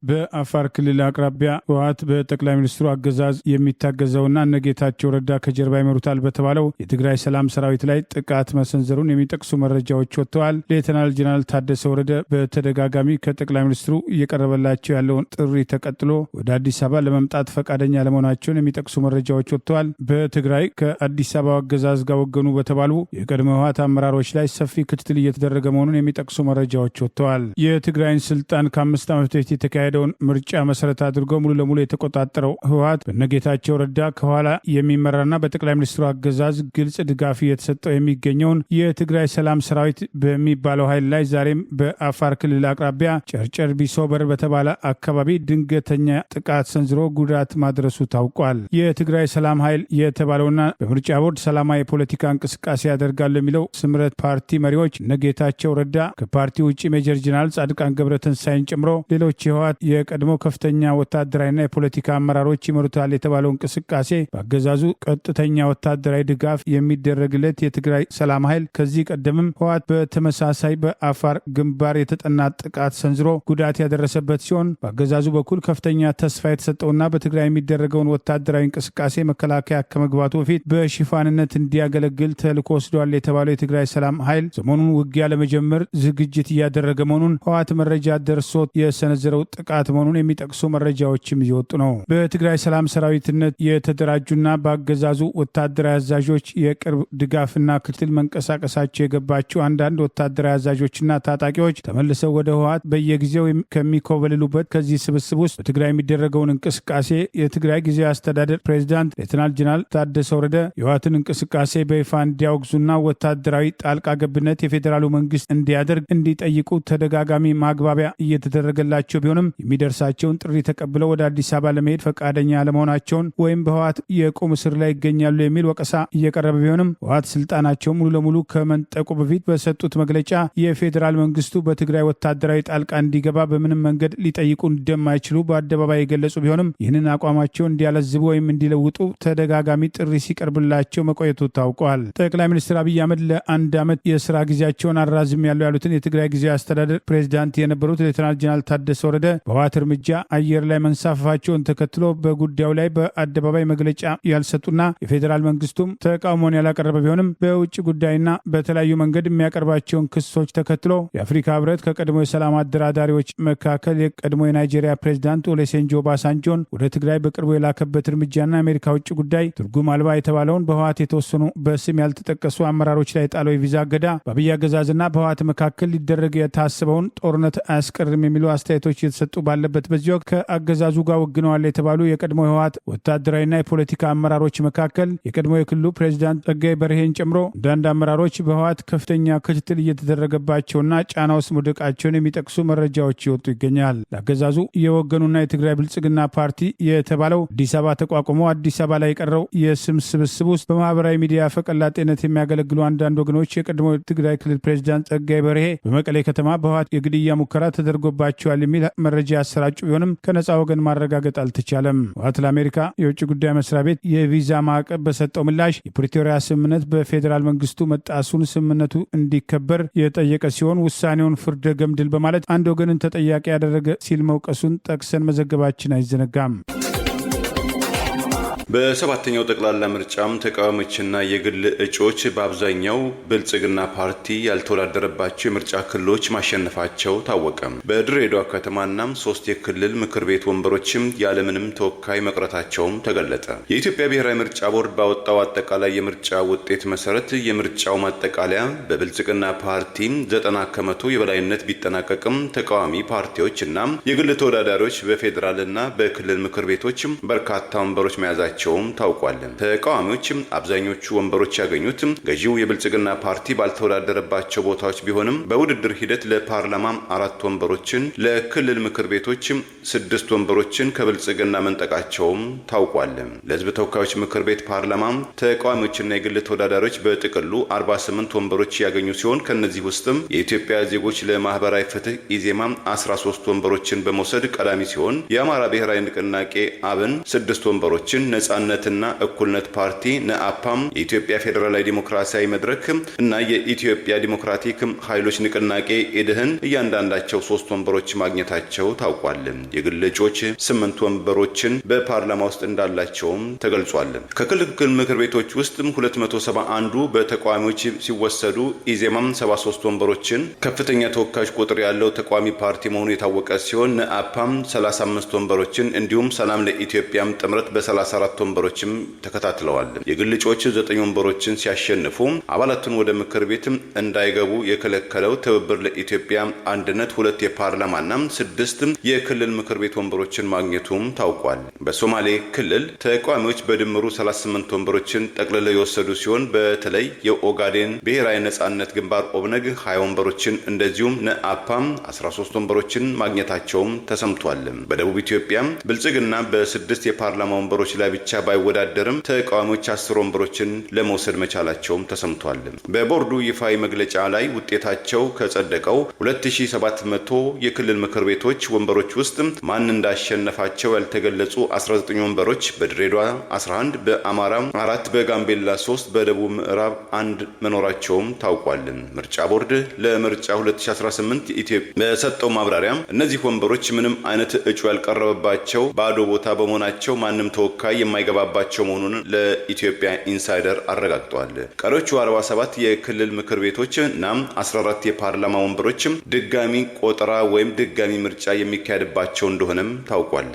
በአፋር ክልል አቅራቢያ ህወሓት በጠቅላይ ሚኒስትሩ አገዛዝ የሚታገዘውና እነጌታቸው ረዳ ከጀርባ ይመሩታል በተባለው የትግራይ ሰላም ሰራዊት ላይ ጥቃት መሰንዘሩን የሚጠቅሱ መረጃዎች ወጥተዋል። ሌተናል ጀነራል ታደሰ ወረደ በተደጋጋሚ ከጠቅላይ ሚኒስትሩ እየቀረበላቸው ያለውን ጥሪ ተቀጥሎ ወደ አዲስ አበባ ለመምጣት ፈቃደኛ ለመሆናቸውን የሚጠቅሱ መረጃዎች ወጥተዋል። በትግራይ ከአዲስ አበባ አገዛዝ ጋር ወገኑ በተባሉ የቀድሞ ህወሓት አመራሮች ላይ ሰፊ ክትትል እየተደረገ መሆኑን የሚጠቅሱ መረጃዎች ወጥተዋል። የትግራይን ስልጣን ከ5 ዓመት በፊት የተካሄደ ምርጫ መሰረት አድርገው ሙሉ ለሙሉ የተቆጣጠረው ህወሓት በነጌታቸው ረዳ ከኋላ የሚመራና በጠቅላይ ሚኒስትሩ አገዛዝ ግልጽ ድጋፍ እየተሰጠው የሚገኘውን የትግራይ ሰላም ሰራዊት በሚባለው ኃይል ላይ ዛሬም በአፋር ክልል አቅራቢያ ጨርጨር ቢሶበር በተባለ አካባቢ ድንገተኛ ጥቃት ሰንዝሮ ጉዳት ማድረሱ ታውቋል። የትግራይ ሰላም ኃይል የተባለውና በምርጫ ቦርድ ሰላማዊ የፖለቲካ እንቅስቃሴ ያደርጋሉ የሚለው ስምረት ፓርቲ መሪዎች ነጌታቸው ረዳ ከፓርቲ ውጭ ሜጀር ጀነራል ጻድቃን ገብረትንሳኤን ጨምሮ ሌሎች የህወሓት የቀድሞ ከፍተኛ ወታደራዊና የፖለቲካ አመራሮች ይመሩታል የተባለው እንቅስቃሴ በአገዛዙ ቀጥተኛ ወታደራዊ ድጋፍ የሚደረግለት የትግራይ ሰላም ኃይል ከዚህ ቀደምም ህወሓት በተመሳሳይ በአፋር ግንባር የተጠና ጥቃት ሰንዝሮ ጉዳት ያደረሰበት ሲሆን በአገዛዙ በኩል ከፍተኛ ተስፋ የተሰጠውና በትግራይ የሚደረገውን ወታደራዊ እንቅስቃሴ መከላከያ ከመግባቱ በፊት በሽፋንነት እንዲያገለግል ተልዕኮ ወስዷል የተባለው የትግራይ ሰላም ኃይል ሰሞኑን ውጊያ ለመጀመር ዝግጅት እያደረገ መሆኑን ህወሓት መረጃ ደርሶት የሰነዘረው ጥቃት መሆኑን የሚጠቅሱ መረጃዎችም እየወጡ ነው። በትግራይ ሰላም ሰራዊትነት የተደራጁና በአገዛዙ ወታደራዊ አዛዦች የቅርብ ድጋፍና ክትትል መንቀሳቀሳቸው የገባቸው አንዳንድ ወታደራዊ አዛዦችና ታጣቂዎች ተመልሰው ወደ ህወሓት በየጊዜው ከሚኮበልሉበት ከዚህ ስብስብ ውስጥ በትግራይ የሚደረገውን እንቅስቃሴ የትግራይ ጊዜያዊ አስተዳደር ፕሬዚዳንት ሌተናል ጀነራል ታደሰ ወረደ የህወሓትን እንቅስቃሴ በይፋ እንዲያወግዙና ወታደራዊ ጣልቃ ገብነት የፌዴራሉ መንግስት እንዲያደርግ እንዲጠይቁ ተደጋጋሚ ማግባቢያ እየተደረገላቸው ቢሆንም የሚደርሳቸውን ጥሪ ተቀብለው ወደ አዲስ አበባ ለመሄድ ፈቃደኛ አለመሆናቸውን ወይም በህወሓት የቁም እስር ላይ ይገኛሉ የሚል ወቀሳ እየቀረበ ቢሆንም ህወሓት ስልጣናቸውን ሙሉ ለሙሉ ከመንጠቁ በፊት በሰጡት መግለጫ የፌዴራል መንግስቱ በትግራይ ወታደራዊ ጣልቃ እንዲገባ በምንም መንገድ ሊጠይቁ እንደማይችሉ በአደባባይ የገለጹ ቢሆንም ይህንን አቋማቸውን እንዲያለዝቡ ወይም እንዲለውጡ ተደጋጋሚ ጥሪ ሲቀርብላቸው መቆየቱ ታውቋል። ጠቅላይ ሚኒስትር አብይ አህመድ ለአንድ ዓመት የስራ ጊዜያቸውን አራዝም ያሉትን የትግራይ ጊዜያዊ አስተዳደር ፕሬዚዳንት የነበሩት ሌተናል ጀነራል ታደሰ ወረደ በህወሓት እርምጃ አየር ላይ መንሳፈፋቸውን ተከትሎ በጉዳዩ ላይ በአደባባይ መግለጫ ያልሰጡና የፌዴራል መንግስቱም ተቃውሞን ያላቀረበ ቢሆንም በውጭ ጉዳይና በተለያዩ መንገድ የሚያቀርባቸውን ክሶች ተከትሎ የአፍሪካ ህብረት ከቀድሞ የሰላም አደራዳሪዎች መካከል የቀድሞ የናይጄሪያ ፕሬዚዳንት ኦሉሴጉን ኦባሳንጆን ወደ ትግራይ በቅርቡ የላከበት እርምጃና የአሜሪካ ውጭ ጉዳይ ትርጉም አልባ የተባለውን በህወሓት የተወሰኑ በስም ያልተጠቀሱ አመራሮች ላይ ጣለው የቪዛ እገዳ በአብይ አገዛዝና በህወሓት መካከል ሊደረግ የታሰበውን ጦርነት አያስቀርም የሚሉ አስተያየቶች የተሰጡ ባለበት በዚህ ወቅት ከአገዛዙ ጋር ወግነዋል የተባሉ የቀድሞ ህወሓት ወታደራዊና የፖለቲካ አመራሮች መካከል የቀድሞ የክልሉ ፕሬዚዳንት ጸጋዬ በርሄን ጨምሮ አንዳንድ አመራሮች በህወሓት ከፍተኛ ክትትል እየተደረገባቸውና ጫና ውስጥ መውደቃቸውን የሚጠቅሱ መረጃዎች ይወጡ ይገኛል። ለአገዛዙ የወገኑና የትግራይ ብልጽግና ፓርቲ የተባለው አዲስ አበባ ተቋቁሞ አዲስ አበባ ላይ የቀረው የስም ስብስብ ውስጥ በማህበራዊ ሚዲያ ፈቀላጤነት የሚያገለግሉ አንዳንድ ወገኖች የቀድሞ የትግራይ ክልል ፕሬዚዳንት ጸጋዬ በርሄ በመቀሌ ከተማ በህወሓት የግድያ ሙከራ ተደርጎባቸዋል የሚል መረጃ ያሰራጩ ቢሆንም ከነፃ ወገን ማረጋገጥ አልተቻለም። ህወሓት ለአሜሪካ የውጭ ጉዳይ መስሪያ ቤት የቪዛ ማዕቀብ በሰጠው ምላሽ የፕሪቶሪያ ስምምነት በፌዴራል መንግስቱ መጣሱን ስምምነቱ እንዲከበር የጠየቀ ሲሆን ውሳኔውን ፍርደ ገምድል በማለት አንድ ወገንን ተጠያቂ ያደረገ ሲል መውቀሱን ጠቅሰን መዘገባችን አይዘነጋም። በሰባተኛው ጠቅላላ ምርጫም ተቃዋሚዎችና የግል እጩዎች በአብዛኛው ብልጽግና ፓርቲ ያልተወዳደረባቸው የምርጫ ክልሎች ማሸነፋቸው ታወቀ። በድሬዳዋ ከተማና 3 የክልል ምክር ቤት ወንበሮችም ያለምንም ተወካይ መቅረታቸውም ተገለጠ። የኢትዮጵያ ብሔራዊ ምርጫ ቦርድ ባወጣው አጠቃላይ የምርጫ ውጤት መሰረት የምርጫው ማጠቃለያ በብልጽግና ፓርቲ 90% የበላይነት ቢጠናቀቅም ተቃዋሚ ፓርቲዎችና የግል ተወዳዳሪዎች በፌዴራልና በክልል ምክር ቤቶች በርካታ ወንበሮች መያዛቸውም ታውቋል። ተቃዋሚዎች አብዛኞቹ ወንበሮች ያገኙት ገዢው የብልጽግና ፓርቲ ባልተወዳደረባቸው ቦታዎች ቢሆንም በውድድር ሂደት ለፓርላማ 4 ወንበሮችን፣ ለክልል ምክር ቤቶች 6 ወንበሮችን ከብልጽግና መንጠቃቸውም ታውቋል። ለሕዝብ ተወካዮች ምክር ቤት ፓርላማ ተቃዋሚዎችና የግል ተወዳዳሪዎች በጥቅሉ 48 ወንበሮች ያገኙ ሲሆን ከነዚህ ውስጥም የኢትዮጵያ ዜጎች ለማህበራዊ ፍትህ ኢዜማ 13 ወንበሮችን በመውሰድ ቀዳሚ ሲሆን የአማራ ብሔራዊ ንቅናቄ አብን 6 ወንበሮችን፣ ነጻነትና እኩልነት ፓርቲ ነአፓም፣ የኢትዮጵያ ፌዴራላዊ ዲሞክራሲያዊ መድረክ እና የኢትዮጵያ ዲሞክራቲክ ኃይሎች ንቅናቄ ኢድህን እያንዳንዳቸው 3 ወንበሮች ማግኘታቸው ታውቋል። የግል እጩዎች 8 ወንበሮችን በፓርላማ ውስጥ እንዳላቸውም ተገልጿል። ከክልል ምክር ቤቶች ውስጥ 271 በተቃዋሚዎች ሲወሰዱ ኢዜማም 73 ወንበሮችን ከፍተኛ ተወካዮች ቁጥር ያለው ተቃዋሚ ፓርቲ መሆኑ የታወቀ ሲሆን ነአፓም 35 ወንበሮችን እንዲሁም ሰላም ለኢትዮጵያም ጥምረት በ34 ወንበሮችም ተከታትለዋል። የግል እጩዎች 9 ወንበሮችን ሲያሸንፉ አባላቱን ወደ ምክር ቤት እንዳይገቡ የከለከለው ትብብር ለኢትዮጵያ አንድነት 2 የፓርላማና 6 የክልል ምክር ቤት ወንበሮችን ማግኘቱም ታውቋል። በሶማሌ ክልል ተቃዋሚዎች በድምሩ 38 ወንበሮችን ጠቅልለው የወሰዱ ሲሆን በተለይ የኦጋዴን ብሔራዊ ነጻነት ግንባር ኦብነግ 20 ወንበሮችን እንደዚሁም ነአፓም 13 ወንበሮችን ማግኘታቸውም ተሰምቷል። በደቡብ ኢትዮጵያ ብልጽግና በ6 የፓርላማ ወንበሮች ላይ ብቻ ባይወዳደርም ተቃዋሚዎች 10 ወንበሮችን ለመውሰድ መቻላቸውም ተሰምቷል። በቦርዱ ይፋዊ መግለጫ ላይ ውጤታቸው ከጸደቀው 2700 የክልል ምክር ቤቶች ወንበሮች ውስጥ ማን እንዳሸነፋቸው ያልተገለጹ 19 ወንበሮች በድሬዳዋ 11፣ በአማራ 4፣ በጋምቤላ 3፣ በደቡብ ምዕራብ 1 መኖራቸውም ታውቋል። ምርጫ ቦርድ ለምርጫ 2018 ኢትዮጵያ በሰጠው ማብራሪያ እነዚህ ወንበሮች ምንም አይነት እጩ ያልቀረበባቸው ባዶ ቦታ በመሆናቸው ማንም ተወካይ የማይገባባቸው መሆኑን ለኢትዮጵያ ኢንሳይደር አረጋግጠዋል። ቀሪዎቹ 47 የክልል ምክር ቤቶች እና 14 የፓርላማ ወንበሮች ድጋሚ ቆጠራ ወይም ድጋሚ ምርጫ የሚካሄድባቸው እንደሆነም ታውቋል።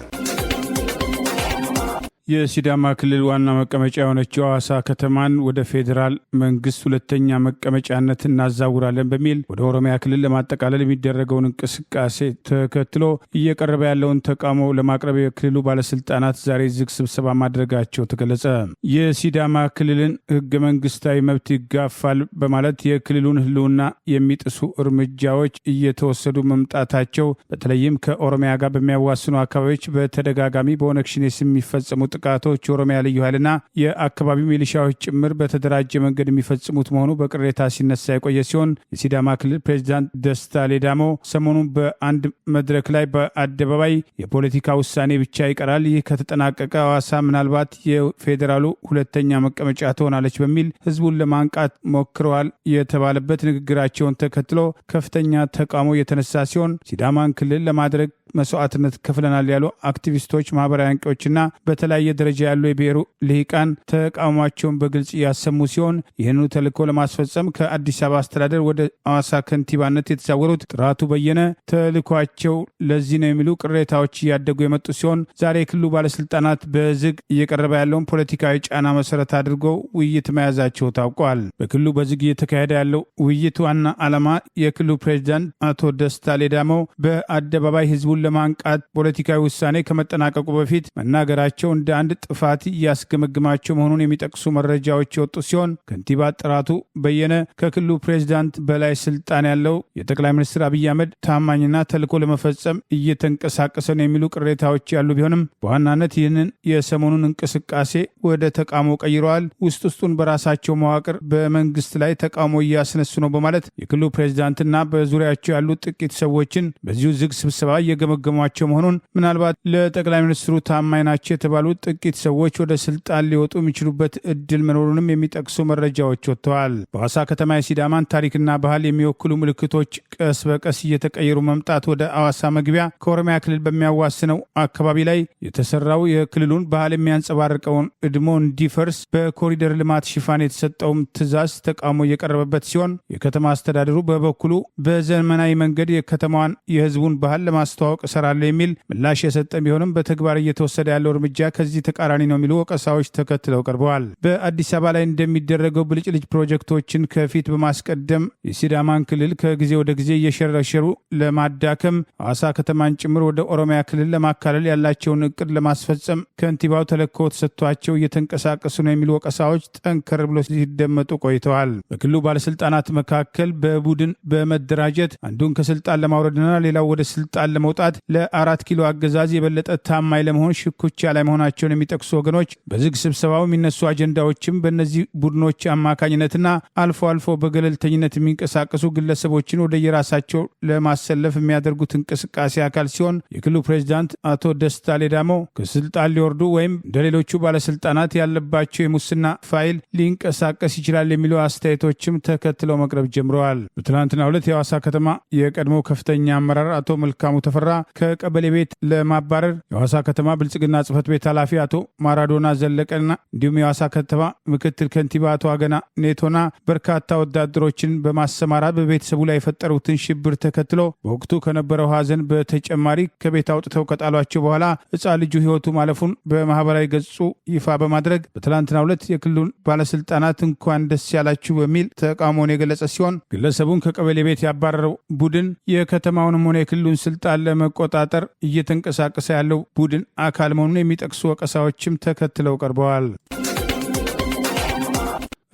የሲዳማ ክልል ዋና መቀመጫ የሆነችው ሐዋሳ ከተማን ወደ ፌዴራል መንግስት ሁለተኛ መቀመጫነት እናዛውራለን በሚል ወደ ኦሮሚያ ክልል ለማጠቃለል የሚደረገውን እንቅስቃሴ ተከትሎ እየቀረበ ያለውን ተቃውሞ ለማቅረብ የክልሉ ባለስልጣናት ዛሬ ዝግ ስብሰባ ማድረጋቸው ተገለጸ። የሲዳማ ክልልን ህገ መንግስታዊ መብት ይጋፋል በማለት የክልሉን ህልውና የሚጥሱ እርምጃዎች እየተወሰዱ መምጣታቸው በተለይም ከኦሮሚያ ጋር በሚያዋስኑ አካባቢዎች በተደጋጋሚ በኦነግ ሸኔ ስም የሚፈጸሙ ጥቃቶች የኦሮሚያ ልዩ ኃይልና የአካባቢው ሚሊሻዎች ጭምር በተደራጀ መንገድ የሚፈጽሙት መሆኑ በቅሬታ ሲነሳ የቆየ ሲሆን የሲዳማ ክልል ፕሬዚዳንት ደስታ ሌዳሞ ሰሞኑን በአንድ መድረክ ላይ በአደባባይ የፖለቲካ ውሳኔ ብቻ ይቀራል፣ ይህ ከተጠናቀቀ ሐዋሳ ምናልባት የፌዴራሉ ሁለተኛ መቀመጫ ትሆናለች በሚል ህዝቡን ለማንቃት ሞክረዋል የተባለበት ንግግራቸውን ተከትሎ ከፍተኛ ተቃውሞ የተነሳ ሲሆን ሲዳማን ክልል ለማድረግ መስዋዕትነት ከፍለናል ያሉ አክቲቪስቶች፣ ማህበራዊ አንቂዎችና በተለያየ ደረጃ ያሉ የብሔሩ ልሂቃን ተቃውሟቸውን በግልጽ ያሰሙ ሲሆን ይህንኑ ተልዕኮ ለማስፈጸም ከአዲስ አበባ አስተዳደር ወደ ሐዋሳ ከንቲባነት የተዛወሩት ጥራቱ በየነ ተልዕኳቸው ለዚህ ነው የሚሉ ቅሬታዎች እያደጉ የመጡ ሲሆን ዛሬ የክልሉ ባለስልጣናት በዝግ እየቀረበ ያለውን ፖለቲካዊ ጫና መሰረት አድርገው ውይይት መያዛቸው ታውቋል። በክልሉ በዝግ እየተካሄደ ያለው ውይይት ዋና ዓላማ የክልሉ ፕሬዚዳንት አቶ ደስታ ሌዳሞ በአደባባይ ህዝቡን ለማንቃት ፖለቲካዊ ውሳኔ ከመጠናቀቁ በፊት መናገራቸው እንደ አንድ ጥፋት እያስገመግማቸው መሆኑን የሚጠቅሱ መረጃዎች የወጡ ሲሆን ከንቲባ ጥራቱ በየነ ከክልሉ ፕሬዚዳንት በላይ ስልጣን ያለው የጠቅላይ ሚኒስትር አብይ አህመድ ታማኝና ተልዕኮ ለመፈጸም እየተንቀሳቀሰ ነው የሚሉ ቅሬታዎች ያሉ ቢሆንም በዋናነት ይህንን የሰሞኑን እንቅስቃሴ ወደ ተቃውሞ ቀይረዋል። ውስጥ ውስጡን በራሳቸው መዋቅር በመንግስት ላይ ተቃውሞ እያስነሱ ነው በማለት የክልሉ ፕሬዚዳንትና በዙሪያቸው ያሉ ጥቂት ሰዎችን በዚሁ ዝግ ስብሰባ እየገመገሟቸው መሆኑን ምናልባት ለጠቅላይ ሚኒስትሩ ታማኝ ናቸው የተባሉ ጥቂት ሰዎች ወደ ስልጣን ሊወጡ የሚችሉበት እድል መኖሩንም የሚጠቅሱ መረጃዎች ወጥተዋል። በሐዋሳ ከተማ የሲዳማን ታሪክና ባህል የሚወክሉ ምልክቶች ቀስ በቀስ እየተቀየሩ መምጣት ወደ አዋሳ መግቢያ ከኦሮሚያ ክልል በሚያዋስነው አካባቢ ላይ የተሰራው የክልሉን ባህል የሚያንጸባርቀውን እድሞ እንዲፈርስ በኮሪደር ልማት ሽፋን የተሰጠውም ትዕዛዝ ተቃውሞ እየቀረበበት ሲሆን የከተማ አስተዳደሩ በበኩሉ በዘመናዊ መንገድ የከተማዋን የህዝቡን ባህል ለማስተዋወቅ እሰራለሁ የሚል ምላሽ የሰጠ ቢሆንም በተግባር እየተወሰደ ያለው እርምጃ ከዚህ ተቃራኒ ነው የሚሉ ወቀሳዎች ተከትለው ቀርበዋል። በአዲስ አበባ ላይ እንደሚደረገው ብልጭልጭ ፕሮጀክቶችን ከፊት በማስቀደም የሲዳማን ክልል ከጊዜ ወደ ጊዜ እየሸረሸሩ ለማዳከም ሐዋሳ ከተማን ጭምር ወደ ኦሮሚያ ክልል ለማካለል ያላቸውን እቅድ ለማስፈጸም ከንቲባው ተልዕኮ ተሰጥቷቸው እየተንቀሳቀሱ ነው የሚሉ ወቀሳዎች ጠንከር ብሎ ሲደመጡ ቆይተዋል። በክልሉ ባለስልጣናት መካከል በቡድን በመደራጀት አንዱን ከስልጣን ለማውረድና ሌላው ወደ ስልጣን ለመውጣት ለ4 ኪሎ አገዛዝ የበለጠ ታማኝ ለመሆን ሽኩቻ ላይ መሆናቸውን የሚጠቅሱ ወገኖች በዝግ ስብሰባው የሚነሱ አጀንዳዎችም በእነዚህ ቡድኖች አማካኝነትና አልፎ አልፎ በገለልተኝነት የሚንቀሳቀሱ ግለሰቦችን ወደ የራሳቸው ለማሰለፍ የሚያደርጉት እንቅስቃሴ አካል ሲሆን የክልሉ ፕሬዚዳንት አቶ ደስታ ሌዳሞ ከስልጣን ሊወርዱ ወይም እንደሌሎቹ ባለስልጣናት ያለባቸው የሙስና ፋይል ሊንቀሳቀስ ይችላል የሚሉ አስተያየቶችም ተከትለው መቅረብ ጀምረዋል። በትናንትናው ዕለት የሐዋሳ ከተማ የቀድሞ ከፍተኛ አመራር አቶ መልካሙ ተፈራ ከቀበሌ ቤት ለማባረር የሐዋሳ ከተማ ብልጽግና ጽህፈት ቤት ኃላፊ አቶ ማራዶና ዘለቀና እንዲሁም የሐዋሳ ከተማ ምክትል ከንቲባ አቶ አገና ኔቶና በርካታ ወታደሮችን በማሰማራት በቤተሰቡ ላይ የፈጠሩትን ሽብር ተከትሎ በወቅቱ ከነበረው ሐዘን በተጨማሪ ከቤት አውጥተው ከጣሏቸው በኋላ ሕፃን ልጁ ህይወቱ ማለፉን በማህበራዊ ገጹ ይፋ በማድረግ በትናንትናው ዕለት የክልሉን ባለስልጣናት እንኳን ደስ ያላችሁ በሚል ተቃውሞውን የገለጸ ሲሆን ግለሰቡን ከቀበሌ ቤት ያባረረው ቡድን የከተማውንም ሆነ የክልሉን ስልጣን ለመቆጣጠር እየተንቀሳቀሰ ያለው ቡድን አካል መሆኑን የሚጠቅሱ ወቀሳዎችም ተከትለው ቀርበዋል።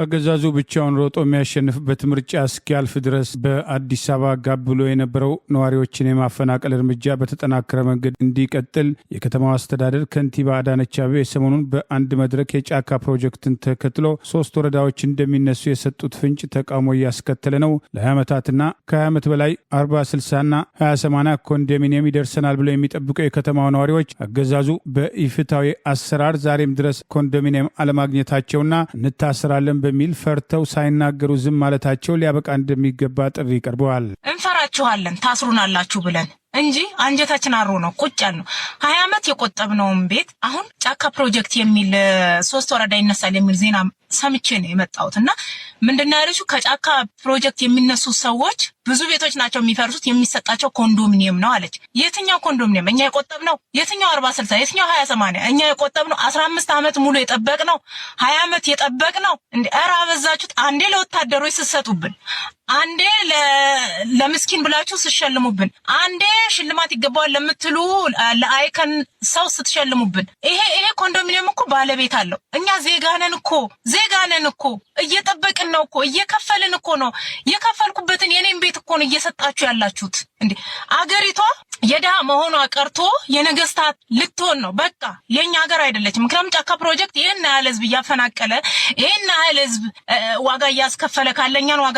አገዛዙ ብቻውን ሮጦ የሚያሸንፍበት ምርጫ እስኪያልፍ ድረስ በአዲስ አበባ ጋብ ብሎ የነበረው ነዋሪዎችን የማፈናቀል እርምጃ በተጠናከረ መንገድ እንዲቀጥል የከተማው አስተዳደር ከንቲባ አዳነች አቤቤ ሰሞኑን በአንድ መድረክ የጫካ ፕሮጀክትን ተከትሎ 3 ወረዳዎች እንደሚነሱ የሰጡት ፍንጭ ተቃውሞ እያስከተለ ነው። ለ20 ዓመታትና ከ20 ዓመት በላይ 40፣ 60ና 20/80 ኮንዶሚኒየም ይደርሰናል ብለው የሚጠብቀው የከተማው ነዋሪዎች አገዛዙ በኢፍታዊ አሰራር ዛሬም ድረስ ኮንዶሚኒየም አለማግኘታቸውና እንታሰራለን በሚል ፈርተው ሳይናገሩ ዝም ማለታቸው ሊያበቃ እንደሚገባ ጥሪ ቀርበዋል። እንፈራችኋለን ታስሩናላችሁ ብለን እንጂ አንጀታችን አሮ ነው ቁጭ ያልነው 20 ዓመት የቆጠብነውን ቤት አሁን ጫካ ፕሮጀክት የሚል 3 ወረዳ ይነሳል የሚል ዜና ሰምቼ ነው የመጣሁትና ምንድነው ያለችው ከጫካ ፕሮጀክት የሚነሱ ሰዎች ብዙ ቤቶች ናቸው የሚፈርሱት የሚሰጣቸው ኮንዶሚኒየም ነው አለች። የትኛው ኮንዶሚኒየም? እኛ የቆጠብነው የትኛው 40/60 የትኛው 20/80? እኛ የቆጠብነው 15 ዓመት ሙሉ የጠበቅነው 20 ዓመት የጠበቅነው እንዴ! ኧረ አበዛችሁት። አንዴ ለወታደሮች ስትሰጡብን፣ አንዴ ለምስኪን ብላችሁ ስትሸልሙብን፣ አንዴ ሽልማት ይገባዋል ለምትሉ ለአይከን ሰው ስትሸልሙብን፣ ይሄ ኮንዶሚኒየም እኮ ባለቤት አለው። እኛ ዜጋ ነን እኮ እየጠበቅን ነው እኮ እየከፈልን እኮ ነው። የከፈልኩበትን የኔን ቤት እኮ ነው እየሰጣችሁ ያላችሁት። እንዴ አገሪቷ የድሃ መሆኗ ቀርቶ የነገስታት ልትሆን ነው። በቃ የኛ ሀገር አይደለችም። ምክንያቱም ጫካ ፕሮጀክት ይሄን ያህል ህዝብ እያፈናቀለ ይሄን ያህል ህዝብ ዋጋ እያስከፈለ ካለ እኛን ዋጋ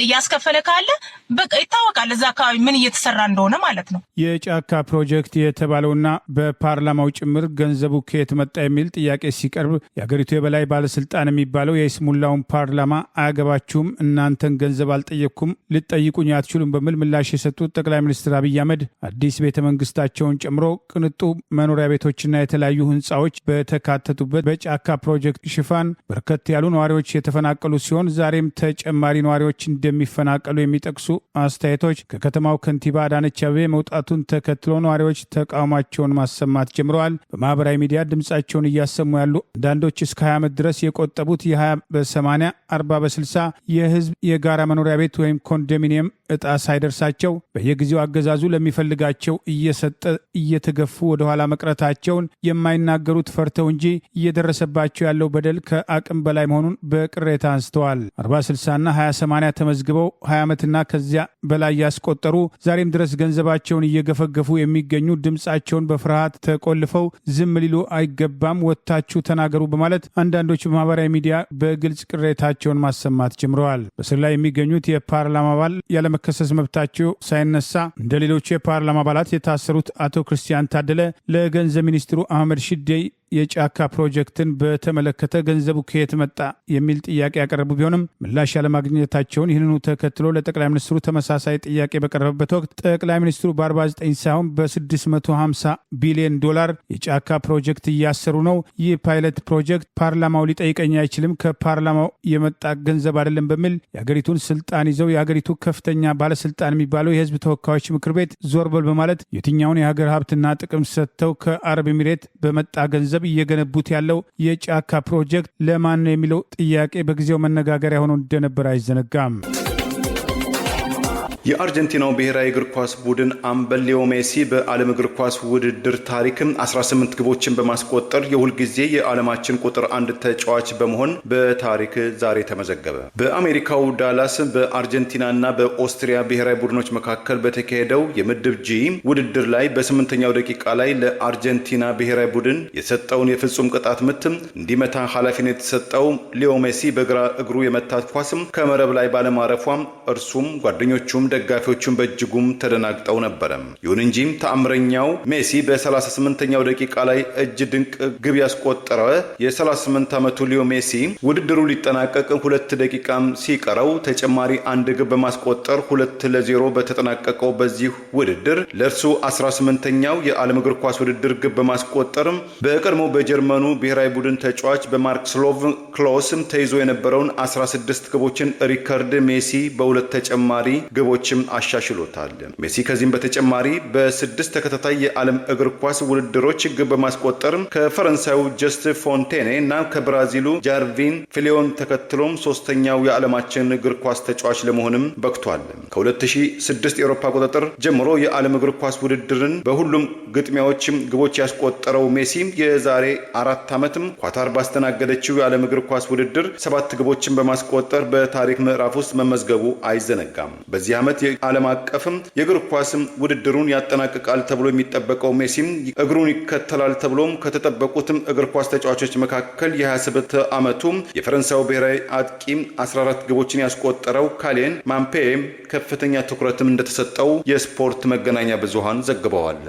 እያስከፈለ ካለ በቃ ይታወቃል እዛ አካባቢ ምን እየተሰራ እንደሆነ ማለት ነው። የጫካ ፕሮጀክት የተባለውና በፓርላማው ጭምር ገንዘቡ ከየት መጣ የሚል ጥያቄ ሲቀርብ የሀገሪቱ የበላይ ባለስልጣን የሚባለው የይስሙላውን ፓርላማ አያገባችሁም፣ እናንተን ገንዘብ አልጠየቅኩም፣ ልትጠይቁኝ አትችሉም በሚል ምላሽ የሰጡት ጠቅላይ ሚኒስትር አብይ አህመድ አዲስ ቤተ መንግስታቸውን ጨምሮ ቅንጡ መኖሪያ ቤቶችና የተለያዩ ህንፃዎች በተካተቱበት በጫካ ፕሮጀክት ሽፋን በርከት ያሉ ነዋሪዎች የተፈናቀሉ ሲሆን ዛሬም ተጨማሪ ነዋሪዎች እንደሚፈናቀሉ የሚጠቅሱ አስተያየቶች ከከተማው ከንቲባ አዳነች አቤቤ መውጣቱን ተከትሎ ነዋሪዎች ተቃውሟቸውን ማሰማት ጀምረዋል። በማህበራዊ ሚዲያ ድምጻቸውን እያሰሙ ያሉ አንዳንዶች እስከ 20 ዓመት ድረስ የቆጠቡት የ20/80 40/60 የህዝብ የጋራ መኖሪያ ቤት ወይም ኮንዶሚኒየም እጣ ሳይደርሳቸው በየጊዜው አገዛዙ ለሚፈልጋቸው እየሰጠ እየተገፉ ወደኋላ መቅረታቸውን የማይናገሩት ፈርተው እንጂ እየደረሰባቸው ያለው በደል ከአቅም በላይ መሆኑን በቅሬታ አንስተዋል። 40/60ና 20/80 ተመዝግበው 20 ዓመትና ከዚያ በላይ ያስቆጠሩ ዛሬም ድረስ ገንዘባቸውን እየገፈገፉ የሚገኙ ድምጻቸውን በፍርሃት ተቆልፈው ዝም ሊሉ አይገባም፣ ወጥታችሁ ተናገሩ በማለት አንዳንዶች በማህበራዊ ሚዲያ በግልጽ ቅሬታቸውን ማሰማት ጀምረዋል። በስር ላይ የሚገኙት የፓርላማ አባል ያለመከሰስ መብታቸው ሳይነሳ እንደ ሌሎች የፓርላማ አባላት የታሰሩት አቶ ክርስቲያን ታደለ ለገንዘብ ሚኒስትሩ አህመድ ሽዴ የጫካ ፕሮጀክትን በተመለከተ ገንዘቡ ከየት መጣ የሚል ጥያቄ ያቀረቡ ቢሆንም ምላሽ ያለማግኘታቸውን ይህንኑ ተከትሎ ለጠቅላይ ሚኒስትሩ ተመሳሳይ ጥያቄ በቀረበበት ወቅት ጠቅላይ ሚኒስትሩ በ49 ሳይሆን በ650 ቢሊዮን ዶላር የጫካ ፕሮጀክት እያሰሩ ነው። ይህ ፓይለት ፕሮጀክት ፓርላማው ሊጠይቀኝ አይችልም፣ ከፓርላማው የመጣ ገንዘብ አይደለም በሚል የሀገሪቱን ስልጣን ይዘው የሀገሪቱ ከፍተኛ ባለስልጣን የሚባለው የህዝብ ተወካዮች ምክር ቤት ዞር በል በማለት የትኛውን የሀገር ሀብትና ጥቅም ሰጥተው ከአረብ ኤሚሬት በመጣ ገንዘብ እየገነቡት ያለው የጫካ ፕሮጀክት ለማን ነው የሚለው ጥያቄ በጊዜው መነጋገሪያ ሆኖ እንደነበር አይዘነጋም። የአርጀንቲናው ብሔራዊ እግር ኳስ ቡድን አምበል ሊዮ ሜሲ በዓለም እግር ኳስ ውድድር ታሪክም 18 ግቦችን በማስቆጠር የሁልጊዜ የዓለማችን ቁጥር 1 ተጫዋች በመሆን በታሪክ ዛሬ ተመዘገበ። በአሜሪካው ዳላስ በአርጀንቲናና በኦስትሪያ ብሔራዊ ቡድኖች መካከል በተካሄደው የምድብ ጂ ውድድር ላይ በ8ኛው ደቂቃ ላይ ለአርጀንቲና ብሔራዊ ቡድን የሰጠውን የፍጹም ቅጣት ምትም እንዲመታ ኃላፊነት የተሰጠው ሊዮ ሜሲ በግራ እግሩ የመታት ኳስም ከመረብ ላይ ባለማረፏም እርሱም ጓደኞቹም ደጋፊዎቹን በእጅጉም ተደናግጠው ነበር። ይሁን እንጂ ተአምረኛው ሜሲ በ38ኛው ደቂቃ ላይ እጅ ድንቅ ግብ ያስቆጠረ የ38 ዓመቱ ሊዮ ሜሲ ውድድሩ ሊጠናቀቅ 2 ደቂቃም ሲቀረው ተጨማሪ አንድ ግብ በማስቆጠር 2-0 በተጠናቀቀው በዚህ ውድድር ለእርሱ 18ኛው የዓለም እግር ኳስ ውድድር ግብ በማስቆጠር በቀድሞ በጀርመኑ ብሔራዊ ቡድን ተጫዋች በማርክስሎቭ ክሎስም ተይዞ የነበረውን 16 ግቦችን ሪከርድ ሜሲ በሁለት ተጨማሪ ግቦች አሻሽሎታል። ሜሲ ከዚህም በተጨማሪ በ6 ተከታታይ የዓለም እግር ኳስ ውድድሮች ግብ በማስቆጠር ከፈረንሳዩ ጀስት ፎንቴኔ እና ከብራዚሉ ጃርቪን ፊሊዮን ተከትሎም 3ኛው የዓለማችን እግር ኳስ ተጫዋች ለመሆንም በቅቷል። ከ2006 የአውሮፓ አቆጣጠር ጀምሮ የዓለም እግር ኳስ ውድድርን በሁሉም ግጥሚያዎች ግቦች ያስቆጠረው ሜሲ የዛሬ 4 ዓመትም ኳታር ባስተናገደችው የዓለም እግር ኳስ ውድድር 7 ግቦችን በማስቆጠር በታሪክ ምዕራፍ ውስጥ መመዝገቡ አይዘነጋም። በዚህ ዓመት የዓለም አቀፍም የእግር ኳስም ውድድሩን ያጠናቅቃል ተብሎ የሚጠበቀው ሜሲም እግሩን ይከተላል ተብሎም ከተጠበቁትም እግር ኳስ ተጫዋቾች መካከል የ27 ዓመቱ የፈረንሳዩ ብሔራዊ አጥቂ 14 ግቦችን ያስቆጠረው ካሌን ማምፔ ከፍተኛ ትኩረትም እንደተሰጠው የስፖርት መገናኛ ብዙሃን ዘግበዋል።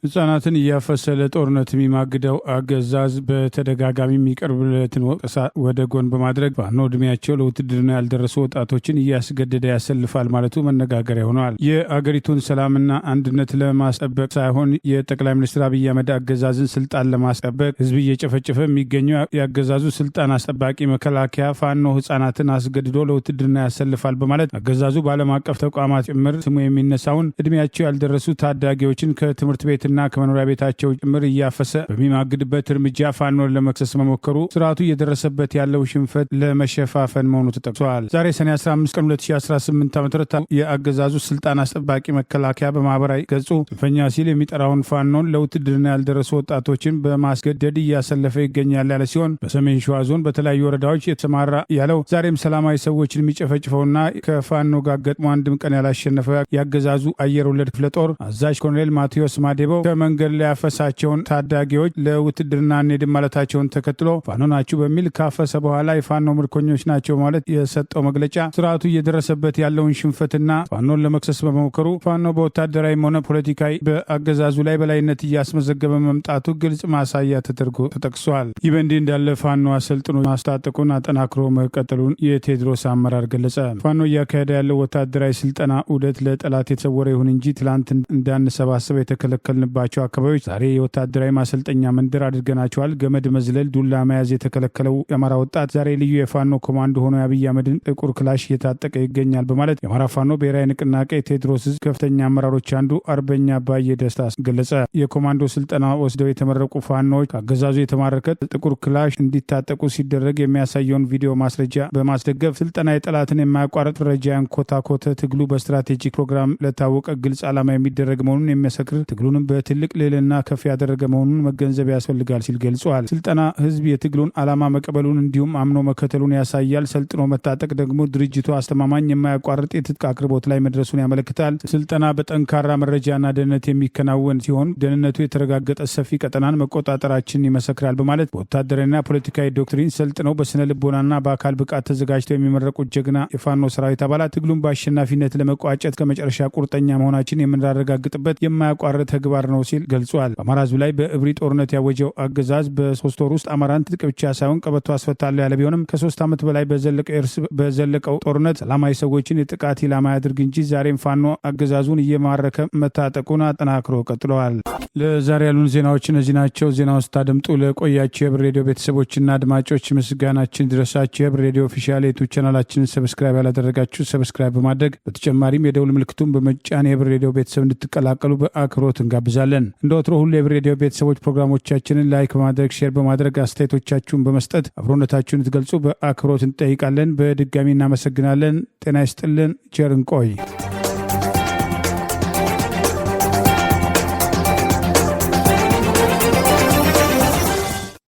ህጻናትን እያፈሰለ ጦርነት የሚማግደው አገዛዝ በተደጋጋሚ የሚቀርብለትን ወቀሳ ወደ ጎን በማድረግ ፋኖ ዕድሜያቸው ለውትድርና ያልደረሱ ወጣቶችን እያስገደደ ያሰልፋል ማለቱ መነጋገሪያ ሆኗል። የአገሪቱን ሰላምና አንድነት ለማስጠበቅ ሳይሆን የጠቅላይ ሚኒስትር አብይ አህመድ አገዛዝን ስልጣን ለማስጠበቅ ህዝብ እየጨፈጨፈ የሚገኘው የአገዛዙ ስልጣን አስጠባቂ መከላከያ ፋኖ ህጻናትን አስገድዶ ለውትድርና ያሰልፋል በማለት አገዛዙ በዓለም አቀፍ ተቋማት ጭምር ስሙ የሚነሳውን ዕድሜያቸው ያልደረሱ ታዳጊዎችን ከትምህርት ቤት እና ከመኖሪያ ቤታቸው ጭምር እያፈሰ በሚማግድበት እርምጃ ፋኖን ለመክሰስ መሞከሩ ስርዓቱ እየደረሰበት ያለው ሽንፈት ለመሸፋፈን መሆኑ ተጠቅሷል። ዛሬ ሰኔ 15 ቀን 2018 ዓ.ም የአገዛዙ ስልጣን አስጠባቂ መከላከያ በማህበራዊ ገጹ ጽንፈኛ ሲል የሚጠራውን ፋኖን ለውትድርና ያልደረሱ ወጣቶችን በማስገደድ እያሰለፈ ይገኛል ያለ ሲሆን በሰሜን ሸዋ ዞን በተለያዩ ወረዳዎች የተሰማራ ያለው ዛሬም ሰላማዊ ሰዎችን የሚጨፈጭፈውና ከፋኖ ጋር ገጥሞ አንድም ቀን ያላሸነፈ የአገዛዙ አየር ወለድ ክፍለ ጦር አዛዥ ኮሎኔል ማቴዎስ ማዴቦ ከመንገድ ላይ ያፈሳቸውን ታዳጊዎች ለውትድርና እንሄድም ማለታቸውን ተከትሎ ፋኖ ናችሁ በሚል ካፈሰ በኋላ የፋኖ ምርኮኞች ናቸው ማለት የሰጠው መግለጫ ስርዓቱ እየደረሰበት ያለውን ሽንፈትና ፋኖን ለመክሰስ በመሞከሩ ፋኖ በወታደራዊም ሆነ ፖለቲካዊ በአገዛዙ ላይ በላይነት እያስመዘገበ መምጣቱ ግልጽ ማሳያ ተደርጎ ተጠቅሷል። ይህ በእንዲህ እንዳለ ፋኖ አሰልጥኖ ማስታጠቁን አጠናክሮ መቀጠሉን የቴዎድሮስ አመራር ገለጸ። ፋኖ እያካሄደ ያለው ወታደራዊ ስልጠና ዑደት ለጠላት የተሰወረ ይሁን እንጂ ትላንት እንዳንሰባሰብ የተከለከልን ባቸው አካባቢዎች ዛሬ የወታደራዊ ማሰልጠኛ መንደር አድርገናቸዋል። ገመድ መዝለል፣ ዱላ መያዝ የተከለከለው የአማራ ወጣት ዛሬ ልዩ የፋኖ ኮማንዶ ሆኖ የአብይ አህመድን ጥቁር ክላሽ እየታጠቀ ይገኛል በማለት የአማራ ፋኖ ብሔራዊ ንቅናቄ ቴዎድሮስ ከፍተኛ አመራሮች አንዱ አርበኛ ባየ ደስታ ገለጸ። የኮማንዶ ስልጠና ወስደው የተመረቁ ፋኖዎች ከአገዛዙ የተማረከ ጥቁር ክላሽ እንዲታጠቁ ሲደረግ የሚያሳየውን ቪዲዮ ማስረጃ በማስደገፍ ስልጠና የጠላትን የማያቋርጥ ደረጃ ያንኮታኮተ ትግሉ በስትራቴጂክ ፕሮግራም ለታወቀ ግልጽ ዓላማ የሚደረግ መሆኑን የሚያሰክር ትግሉንም በትልቅ ልዕልና ከፍ ያደረገ መሆኑን መገንዘብ ያስፈልጋል ሲል ገልጿል። ስልጠና ህዝብ የትግሉን ዓላማ መቀበሉን እንዲሁም አምኖ መከተሉን ያሳያል። ሰልጥኖ መታጠቅ ደግሞ ድርጅቱ አስተማማኝ የማያቋርጥ የትጥቅ አቅርቦት ላይ መድረሱን ያመለክታል። ስልጠና በጠንካራ መረጃና ደህንነት የሚከናወን ሲሆን ደህንነቱ የተረጋገጠ ሰፊ ቀጠናን መቆጣጠራችን ይመሰክራል በማለት በወታደራዊና ፖለቲካዊ ዶክትሪን ሰልጥነው በስነ ልቦናና በአካል ብቃት ተዘጋጅተው የሚመረቁት ጀግና የፋኖ ሰራዊት አባላት ትግሉን በአሸናፊነት ለመቋጨት ከመጨረሻ ቁርጠኛ መሆናችን የምናረጋግጥበት የማያቋርጥ ተግባር ነው ሲል ገልጿል። በአማራ ህዝብ ላይ በእብሪ ጦርነት ያወጀው አገዛዝ በ3 ወር ውስጥ አማራን ትጥቅ ብቻ ሳይሆን ቀበቶ አስፈታለሁ ያለ ቢሆንም ከ3 ዓመት በላይ በዘለቀው ጦርነት ሰላማዊ ሰዎችን የጥቃት ኢላማ ያድርግ እንጂ ዛሬም ፋኖ አገዛዙን እየማረከ መታጠቁን አጠናክሮ ቀጥለዋል። ለዛሬ ያሉን ዜናዎች እነዚህ ናቸው። ዜናውን ስታደምጡ ለቆያችሁ የህብር ሬዲዮ ቤተሰቦችና አድማጮች ምስጋናችን ድረሳችሁ። የህብር ሬዲዮ ኦፊሻል ዩቲዩብ ቻናላችንን ሰብስክራይብ ያላደረጋችሁ ሰብስክራይብ በማድረግ በተጨማሪም የደውል ምልክቱን በመጫን የህብር ሬዲዮ ቤተሰብ እንድትቀላቀሉ በአክብሮት እንጋብዛለን። እንደ ወትሮ ሁሉ የህብር ሬዲዮ ቤተሰቦች ፕሮግራሞቻችንን ላይክ በማድረግ ሼር በማድረግ አስተያየቶቻችሁን በመስጠት አብሮነታችሁን እንድትገልጹ በአክብሮት እንጠይቃለን። በድጋሚ እናመሰግናለን። ጤና ይስጥልን። ቸር እንቆይ።